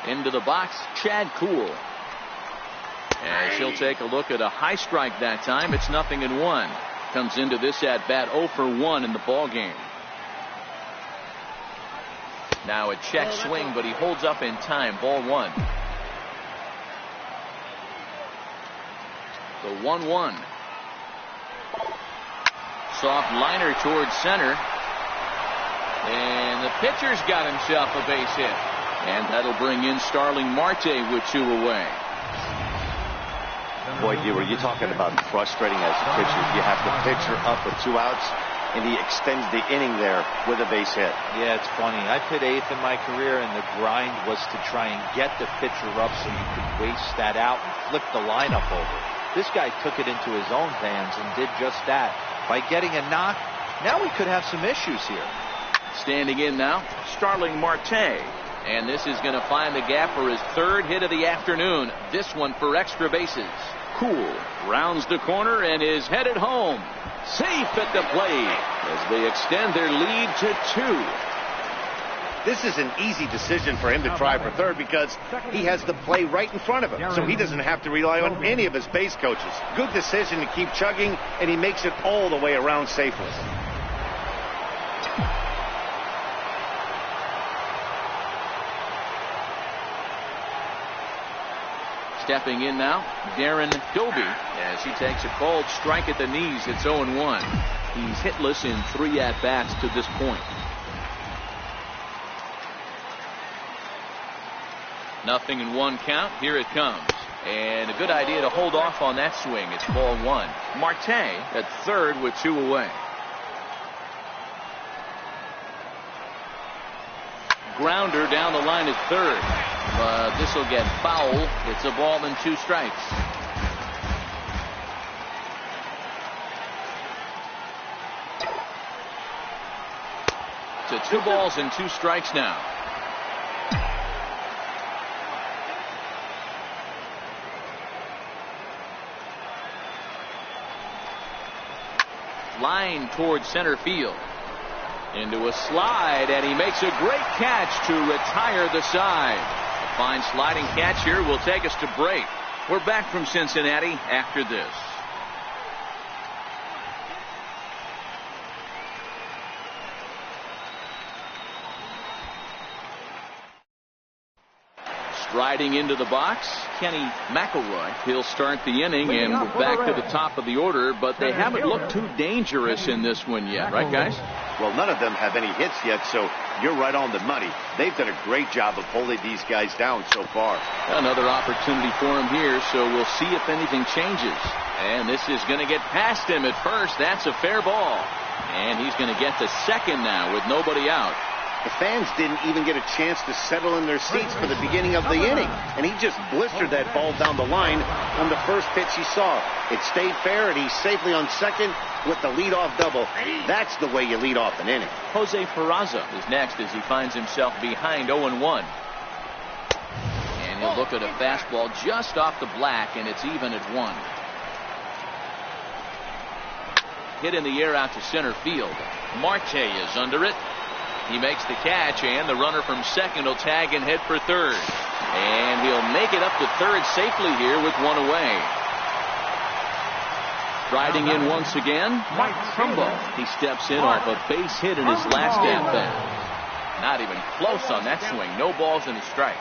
Into the box, Chad Kuhl. As he'll take a look at a high strike that time. It's 0-1. Comes into this at bat 0 for 1 in the ball game. Now a check swing, but he holds up in time. Ball 1. The 1-1. Soft liner towards center. And the pitcher's got himself a base hit. And that'll bring in Starling Marte with 2 away. Boy, you're talking about frustrating as a pitcher. You have the pitcher up with 2 outs, and he extends the inning there with a base hit. Yeah, it's funny. I've hit 8th in my career, and the grind was to try and get the pitcher up so you could waste that out and flip the lineup over. This guy took it into his own hands and did just that. By getting a knock, now we could have some issues here. Standing in now, Starling Marte. And this is going to find the gap for his 3rd hit of the afternoon. This one for extra bases. Kuhl rounds the corner and is headed home. Safe at the plate as they extend their lead to 2. This is an easy decision for him to try for 3rd because he has the play right in front of him, so he doesn't have to rely on any of his base coaches. Good decision to keep chugging, and he makes it all the way around safely. Stepping in now, Darren Doby, as he takes a cold strike at the knees. It's 0-1. He's hitless in 3 at-bats to this point. 0-1 count. Here it comes. And a good idea to hold off on that swing. It's ball 1. Marte at 3rd with 2 away. Grounder down the line is 3rd. But this will get foul. It's a ball and 2 strikes. To 2 balls and 2 strikes now. Line towards center field. Into a slide, and he makes a great catch to retire the side. A fine sliding catch here will take us to break. We're back from Cincinnati after this. Striding into the box, Kenny McElroy. He'll start the inning, and we're back to the top of the order, but they haven't looked too dangerous in this one yet, right, guys? Well, none of them have any hits yet, so you're right on the money. They've done a great job of holding these guys down so far. Another opportunity for him here, so we'll see if anything changes. And this is going to get past him at first. That's a fair ball. And he's going to get to second now with nobody out. The fans didn't even get a chance to settle in their seats for the beginning of the inning, and he just blistered that ball down the line on the first pitch he saw. It stayed fair, and he's safely on second with the leadoff double. That's the way you lead off an inning. Jose Peraza is next as he finds himself behind 0-1. And he'll look at a fastball just off the black, and it's even at 1. Hit in the air out to center field. Marte is under it. He makes the catch, and the runner from second will tag and head for third. And he'll make it up to third safely here with one away. Riding in once again, Mike Trumbo. He steps in off a base hit in his last at-bat. Not even close on that swing. No balls and a strike.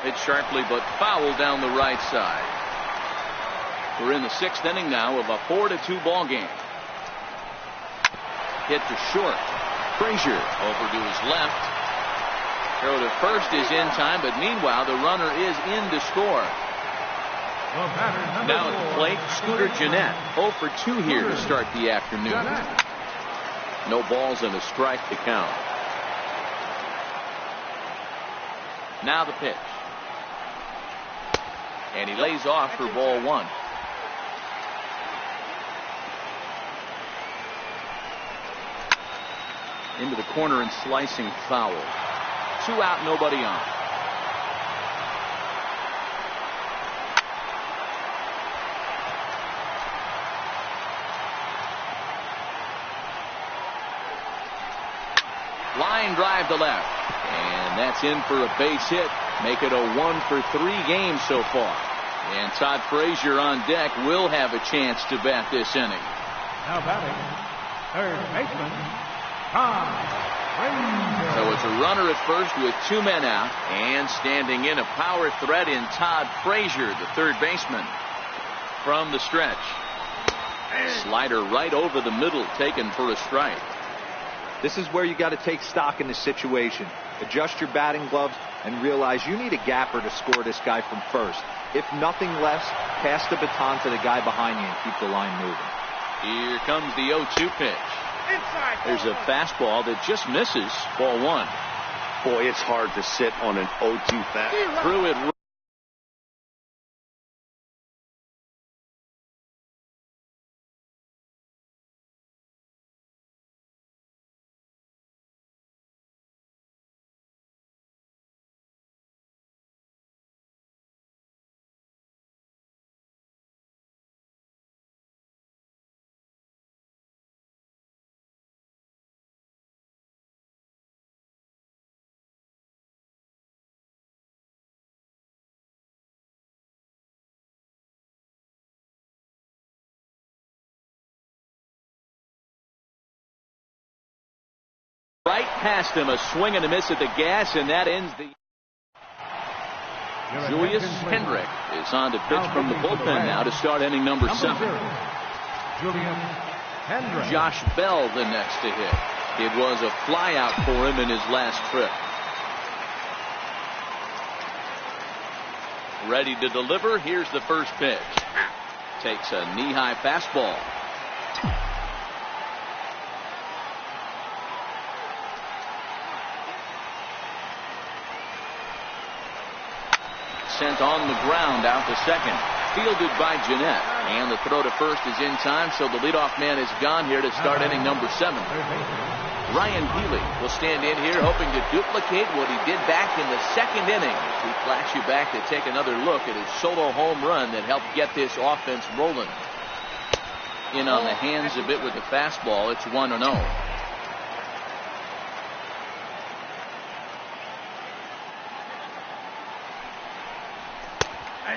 Hit sharply but foul down the right side. We're in the sixth inning now of a 4-2 ball game. Hit to short. Frazier over to his left. Throw to first is in time, but meanwhile the runner is in to score. Now at the plate, Scooter Gennett. 0 for 2 here to start the afternoon. No balls and a strike to count. Now the pitch. And he lays off for ball one. Into the corner and slicing foul. 2 out, nobody on. Line drive to left. And that's in for a base hit. Make it a 1 for 3 game so far. And Todd Frazier on deck will have a chance to bat this inning. Now batting, third baseman, Todd Frazier. So it's a runner at first with 2 men out, and standing in a power threat in Todd Frazier, the third baseman, from the stretch. Slider right over the middle, taken for a strike. This is where you got to take stock in the situation. Adjust your batting gloves and realize you need a gapper to score this guy from first. If nothing less, pass the baton to the guy behind you and keep the line moving. Here comes the 0-2 pitch. There's a fastball that just misses. Ball one. Boy, it's hard to sit on an 0-2 fastball. Threw it. Right past him, a swing and a miss at the gas, and that ends the. Julius Hendrick is on to pitch from the bullpen now to start inning number 7. Julius Hendrick. Josh Bell the next to hit. It was a flyout for him in his last trip. Ready to deliver. Here's the first pitch. Takes a knee-high fastball. Sent on the ground out to second. Fielded by Gennett. And the throw to first is in time, so the leadoff man is gone here to start inning number 7. Ryan Healy will stand in here hoping to duplicate what he did back in the second inning. He flashed you back to take another look at his solo home run that helped get this offense rolling. In on the hands a bit with the fastball. It's 1-0.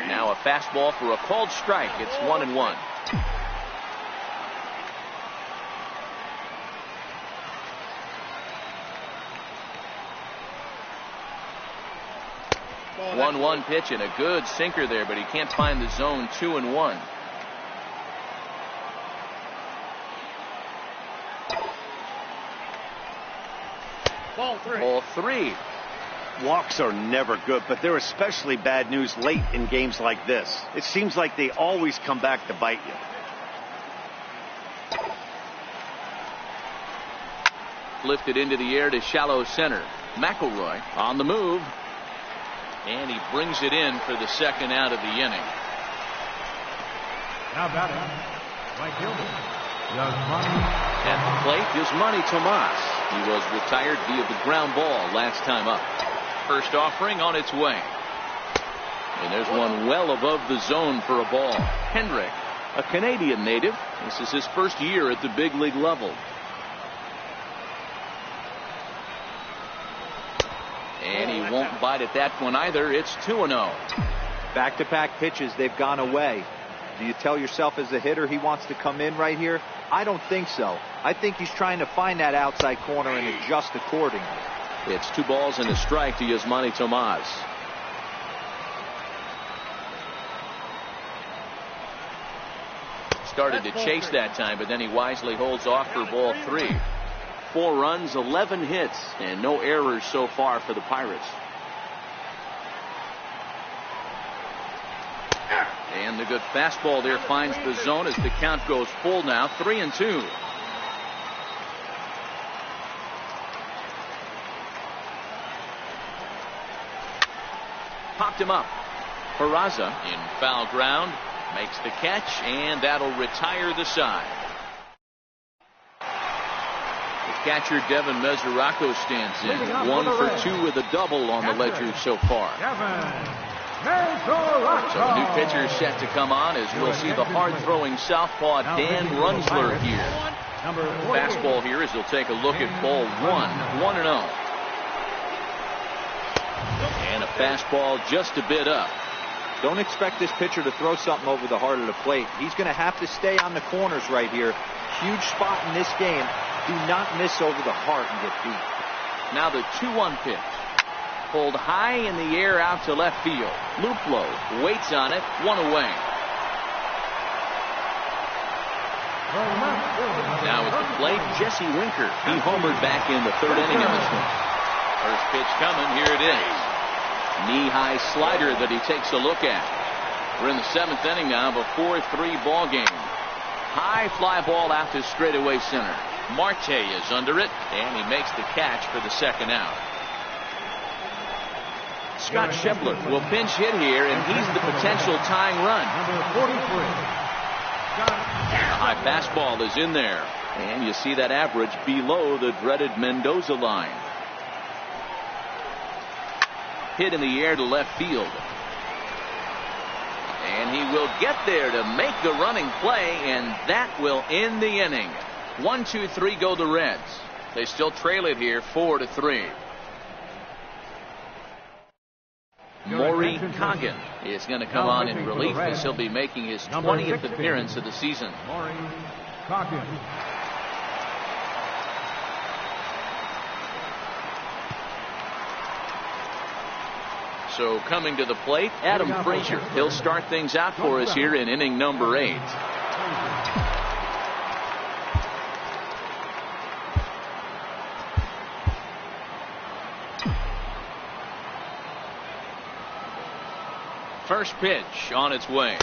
Now a fastball for a called strike. It's 1-1. Ball 1-1 pitch and a good sinker there, but he can't find the zone. 2-1. Ball 3. Walks are never good, but they're especially bad news late in games like this. It seems like they always come back to bite you. Lifted into the air to shallow center. McElroy on the move. And he brings it in for the second out of the inning. Now batting, right fielder, at the plate, Yasmani Tomas. He was retired via the ground ball last time up. First offering on its way. And there's one well above the zone for a ball. Hendrick A Canadian native, this is his first year at the big league level. And he won't bite at that one either. It's 2-0. Back-to-back pitches, they've gone away. Do you tell yourself as a hitter he wants to come in right here? I don't think so. I think he's trying to find that outside corner and adjust accordingly. It's 2 balls and a strike to Yasmani Tomas. Started to chase that time, but then he wisely holds off for ball 3. 4 runs, 11 hits, and no errors so far for the Pirates. And the good fastball there finds the zone as the count goes full now, 3-2. Popped him up. Peraza in foul ground makes the catch, and that'll retire the side. The catcher Devin Mesoraco stands in, 1 for 2 with a double on the ledger so far. So a new pitcher set to come on as we'll see the hard-throwing southpaw Dan Runsler here. Fastball here as he'll take a look at ball 1, 1-0. And a fastball just a bit up. Don't expect this pitcher to throw something over the heart of the plate. He's going to have to stay on the corners right here. Huge spot in this game. Do not miss over the heart and get beat. Now the 2-1 pitch. Pulled high in the air out to left field. Luplow waits on it, 1 away. Now at the plate, Jesse Winker. He homered back in the 3rd inning of this one. First pitch coming, here it is. Knee-high slider that he takes a look at. We're in the 7th inning now of a 4-3 ball game. High fly ball out to straightaway center. Marte is under it, and he makes the catch for the 2nd out. Scott Schebler will pinch hit here, and he's the potential tying run. The high fastball is in there, and you see that average below the dreaded Mendoza line. Hit in the air to left field. And he will get there to make the running play, and that will end the inning. 1-2-3 go the Reds. They still trail it here 4-3. Maury Coggin is going to come on in relief as he'll be making his 20th appearance of the season. Maury Coggin. So coming to the plate, Adam Frazier. He'll start things out for us here in inning number 8. First pitch on its way.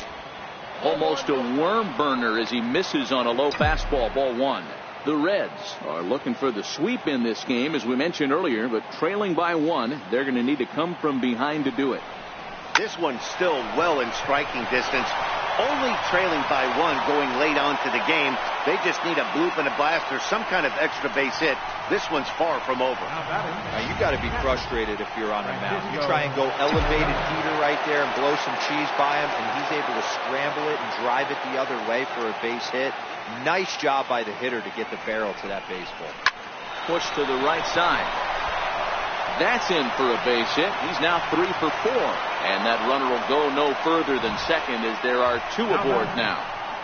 Almost a worm burner as he misses on a low fastball, ball 1. The Reds are looking for the sweep in this game, as we mentioned earlier, but trailing by 1, they're going to need to come from behind to do it. This one's still well in striking distance. Only trailing by 1 going late on to the game. They just need a bloop and a blast or some kind of extra base hit. This one's far from over. Now you got to be frustrated if you're on the mound. You try and go elevated heater right there and blow some cheese by him, and he's able to scramble it and drive it the other way for a base hit. Nice job by the hitter to get the barrel to that baseball. Push to the right side. That's in for a base hit. He's now 3 for 4. And that runner will go no further than second as there are 2 aboard now.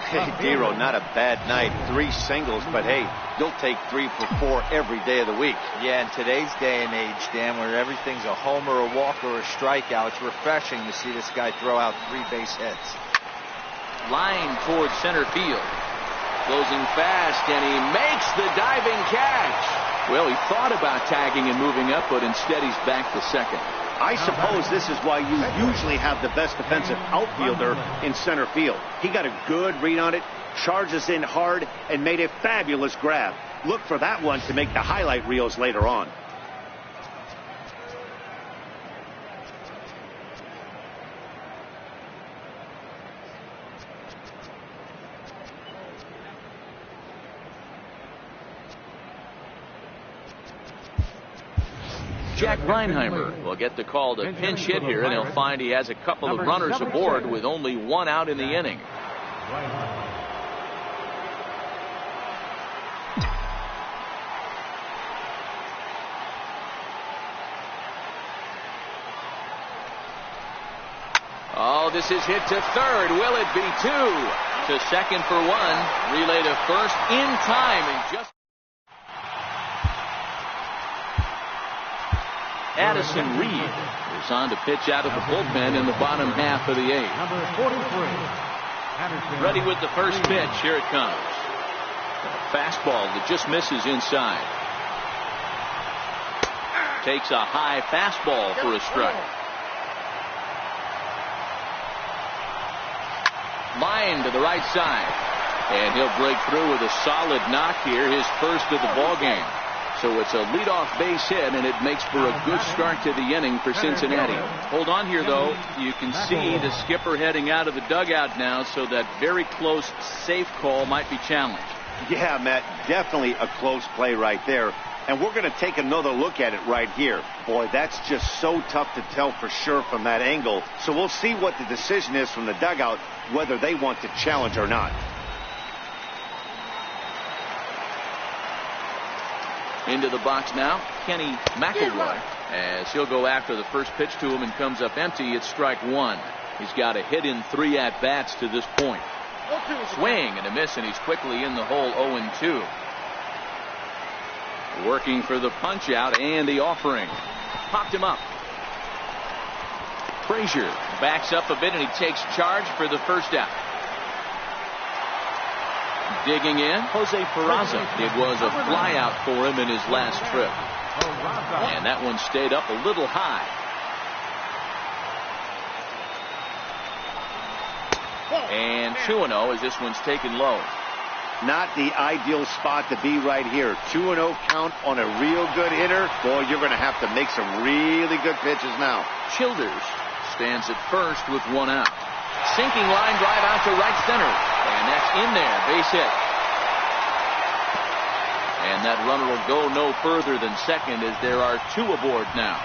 Hey, Dero, not a bad night. 3 singles, but hey, you'll take 3 for 4 every day of the week. Yeah, in today's day and age, Dan, where everything's a homer, a walk, or a strikeout, it's refreshing to see this guy throw out 3 base hits. Line towards center field. Closing fast, and he makes the diving catch. Well, he thought about tagging and moving up, but instead he's back to second. I suppose this is why you usually have the best defensive outfielder in center field. He got a good read on it, charges in hard, and made a fabulous grab. Look for that one to make the highlight reels later on. Jack Reinheimer will get the call to pinch hit here, and he'll find he has a couple of runners aboard with only 1 out in the inning. Right. Oh, this is hit to third. Will it be two? To second for one. Relay to first in time. And just Addison Reed is on to pitch out of the bullpen in the bottom half of the eighth. Number 43. Addison. Ready with the first pitch. Here it comes. A fastball that just misses inside. Takes a high fastball for a strike. Line to the right side. And he'll break through with a solid knock here, his first of the ball game. So it's a leadoff base hit, and it makes for a good start to the inning for Cincinnati. Hold on here, though. You can see the skipper heading out of the dugout now, so that very close, safe call might be challenged. Yeah, Matt, definitely a close play right there. And we're going to take another look at it right here. Boy, that's just so tough to tell for sure from that angle. So we'll see what the decision is from the dugout, whether they want to challenge or not. Into the box now, Kenny McElroy, as he'll go after the first pitch to him and comes up empty. It's strike one. He's got a hit in 3 at-bats to this point. Swing and a miss, and he's quickly in the hole 0-2. Working for the punch out and the offering. Popped him up. Frazier backs up a bit, and he takes charge for the first out. Digging in, Jose Peraza. It was a flyout for him in his last trip. And that one stayed up a little high. And 2-0 as this one's taken low. Not the ideal spot to be right here. 2-0 count on a real good hitter. Boy, you're going to have to make some really good pitches now. Childers stands at first with 1 out. Sinking line drive out to right center. And that's in there. Base hit. And that runner will go no further than second as there are 2 aboard now.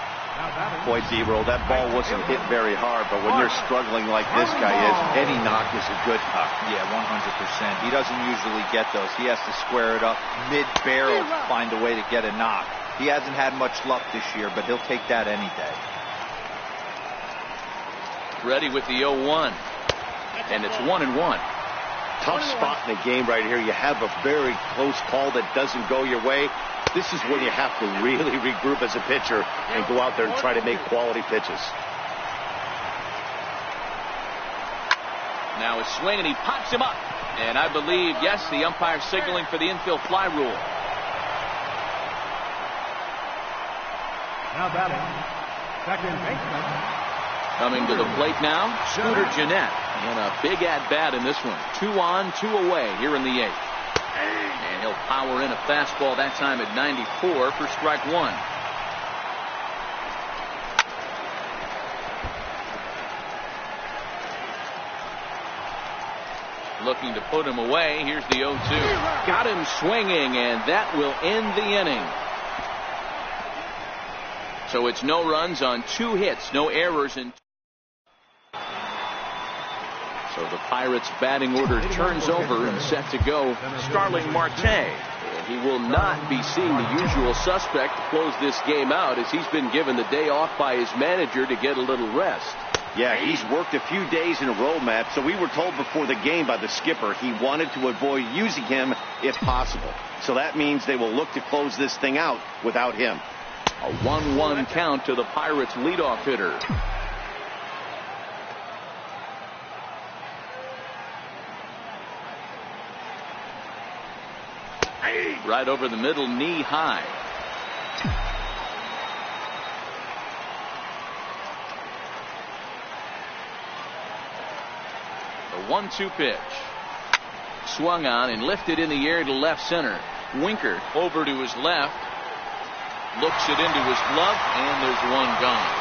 Boy, D-Roll, that ball wasn't hit very hard, but when you're struggling like this guy is, any knock is a good knock. Yeah, 100%. He doesn't usually get those. He has to square it up mid-barrel to find a way to get a knock. He hasn't had much luck this year, but he'll take that any day. Ready with the 0-1. And it's 1-1. Tough spot in the game right here. You have a very close call that doesn't go your way. This is when you have to really regroup as a pitcher and go out there and try to make quality pitches. Now a swing, and he pops him up. And I believe, yes, the umpire signaling for the infield fly rule. Now batting, second baseman. Coming to the plate now, Scooter Gennett. And a big at-bat in this one. 2 on, 2 away here in the 8th. And he'll power in a fastball that time at 94 for strike 1. Looking to put him away. Here's the 0-2. Got him swinging, and that will end the inning. So it's no runs on 2 hits, no errors in. So the Pirates' batting order turns over and set to go. Starling Marte. And he will not be seeing the usual suspect to close this game out, as he's been given the day off by his manager to get a little rest. Yeah, he's worked a few days in a row, Matt. So we were told before the game by the skipper he wanted to avoid using him if possible. So that means they will look to close this thing out without him. A 1-1 count to the Pirates' leadoff hitter. Right over the middle, knee high. The 1-2 pitch. Swung on and lifted in the air to left center. Winker over to his left. Looks it into his glove, and there's one gone.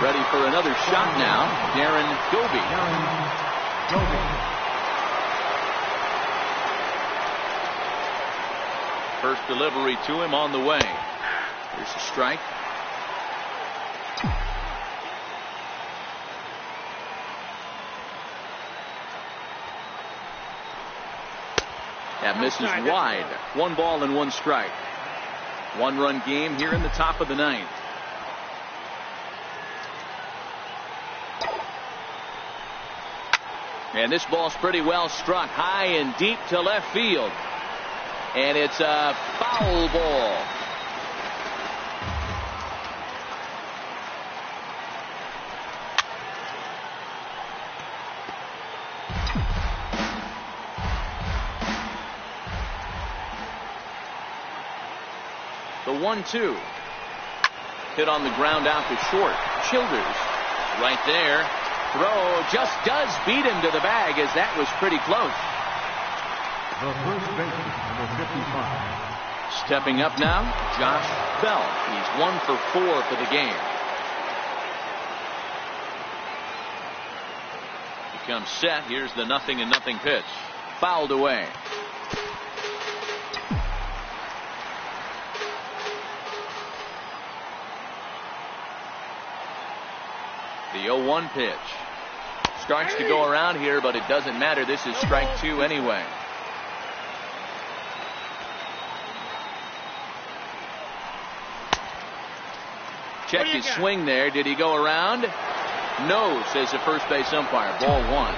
Ready for another shot now, Darren Doby. First delivery to him on the way. Here's a strike. That misses wide. 1 ball and 1 strike. 1-run game here in the top of the 9th. And this ball's pretty well struck high and deep to left field. And it's a foul ball. The 1-2. Hit on the ground out to short. Childers right there. Throw just does beat him to the bag, as that was pretty close. The first baseman, number 55. Stepping up now, Josh Bell. He's 1 for 4 for the game. He comes set. Here's the 0-0 pitch. Fouled away. The 0-1 pitch. Starts to go around here, but it doesn't matter. This is strike 2 anyway. Check his swing there. Did he go around? No, says the first base umpire. Ball 1.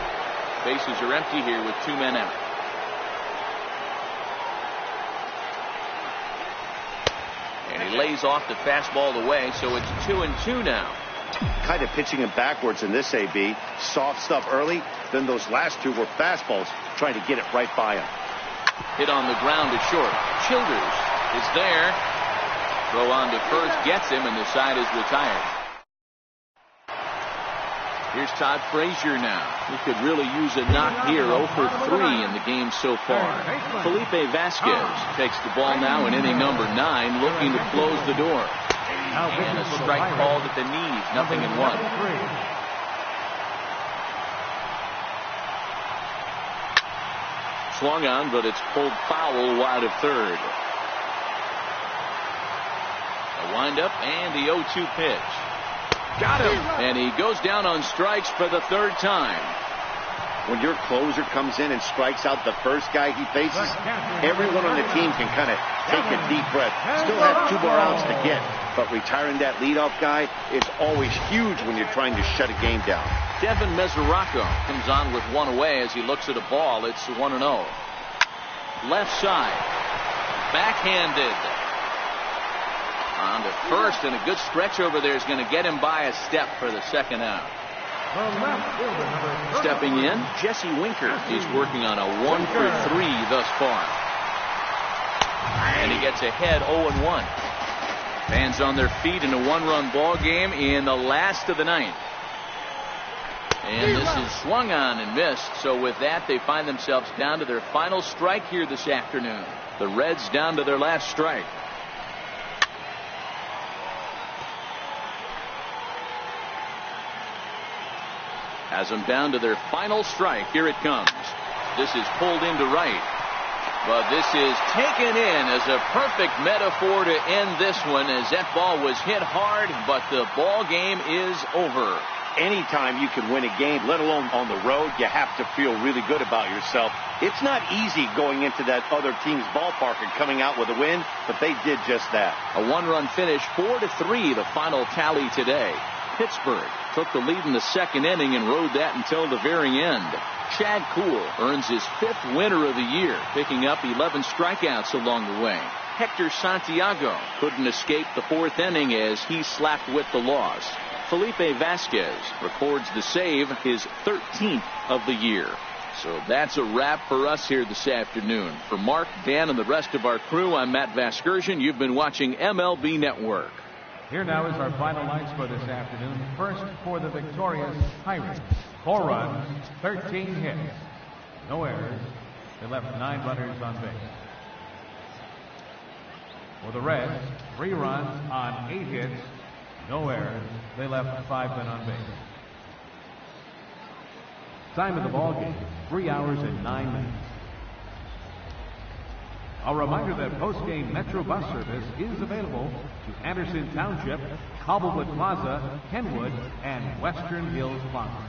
Bases are empty here with 2 men out. And he lays off the fastball away, so it's 2-2 now. Kind of pitching him backwards in this AB. Soft stuff early, then those last 2 were fastballs, trying to get it right by him. Hit on the ground to short. Childers is there. Throw on to first, gets him, and the side is retired. Here's Todd Frazier now. He could really use a knock here. 0 for 3 in the game so far. Felipe Vasquez takes the ball now in inning number 9, looking to close the door. And a strike called at the knees. 0-1. Swung on, but it's pulled foul wide of third. A windup and the 0-2 pitch. Got him. And he goes down on strikes for the 3rd time. When your closer comes in and strikes out the first guy he faces, everyone on the team can kind of take a deep breath. Still have 2 more outs to get, but retiring that leadoff guy is always huge when you're trying to shut a game down. Devin Mesoraco comes on with 1 away as he looks at a ball. It's 1-0. Left side. Backhanded. On to first, and a good stretch over there is going to get him by a step for the 2nd out. Stepping in, Jesse Winker. He's working on a 1 for 3 thus far. And he gets ahead 0-1. Fans on their feet in a 1-run ball game in the last of the 9th. And this is swung on and missed. So with that, they find themselves down to their final strike here this afternoon. The Reds down to their last strike. Has them down to their final strike. Here it comes. This is pulled into right. But this is taken in as a perfect metaphor to end this one, as that ball was hit hard, but the ball game is over. Anytime you can win a game, let alone on the road, you have to feel really good about yourself. It's not easy going into that other team's ballpark and coming out with a win, but they did just that. A 1-run finish, 4-3, the final tally today. Pittsburgh took the lead in the 2nd inning and rode that until the very end. Chad Kuhl earns his 5th winner of the year, picking up 11 strikeouts along the way. Hector Santiago couldn't escape the 4th inning as he slapped with the loss. Felipe Vasquez records the save, his 13th of the year. So that's a wrap for us here this afternoon. For Mark, Dan, and the rest of our crew, I'm Matt Vasgersian. You've been watching MLB Network. Here now is our final lights for this afternoon. First for the victorious Pirates. 4 runs, 13 hits, no errors. They left 9 runners on base. For the Reds, 3 runs on 8 hits, no errors. They left 5 men on base. Time of the ball game, 3 hours and 9 minutes. A reminder that post-game Metro bus service is available to Anderson Township, Cobblewood Plaza, Kenwood, and Western Hills Plaza.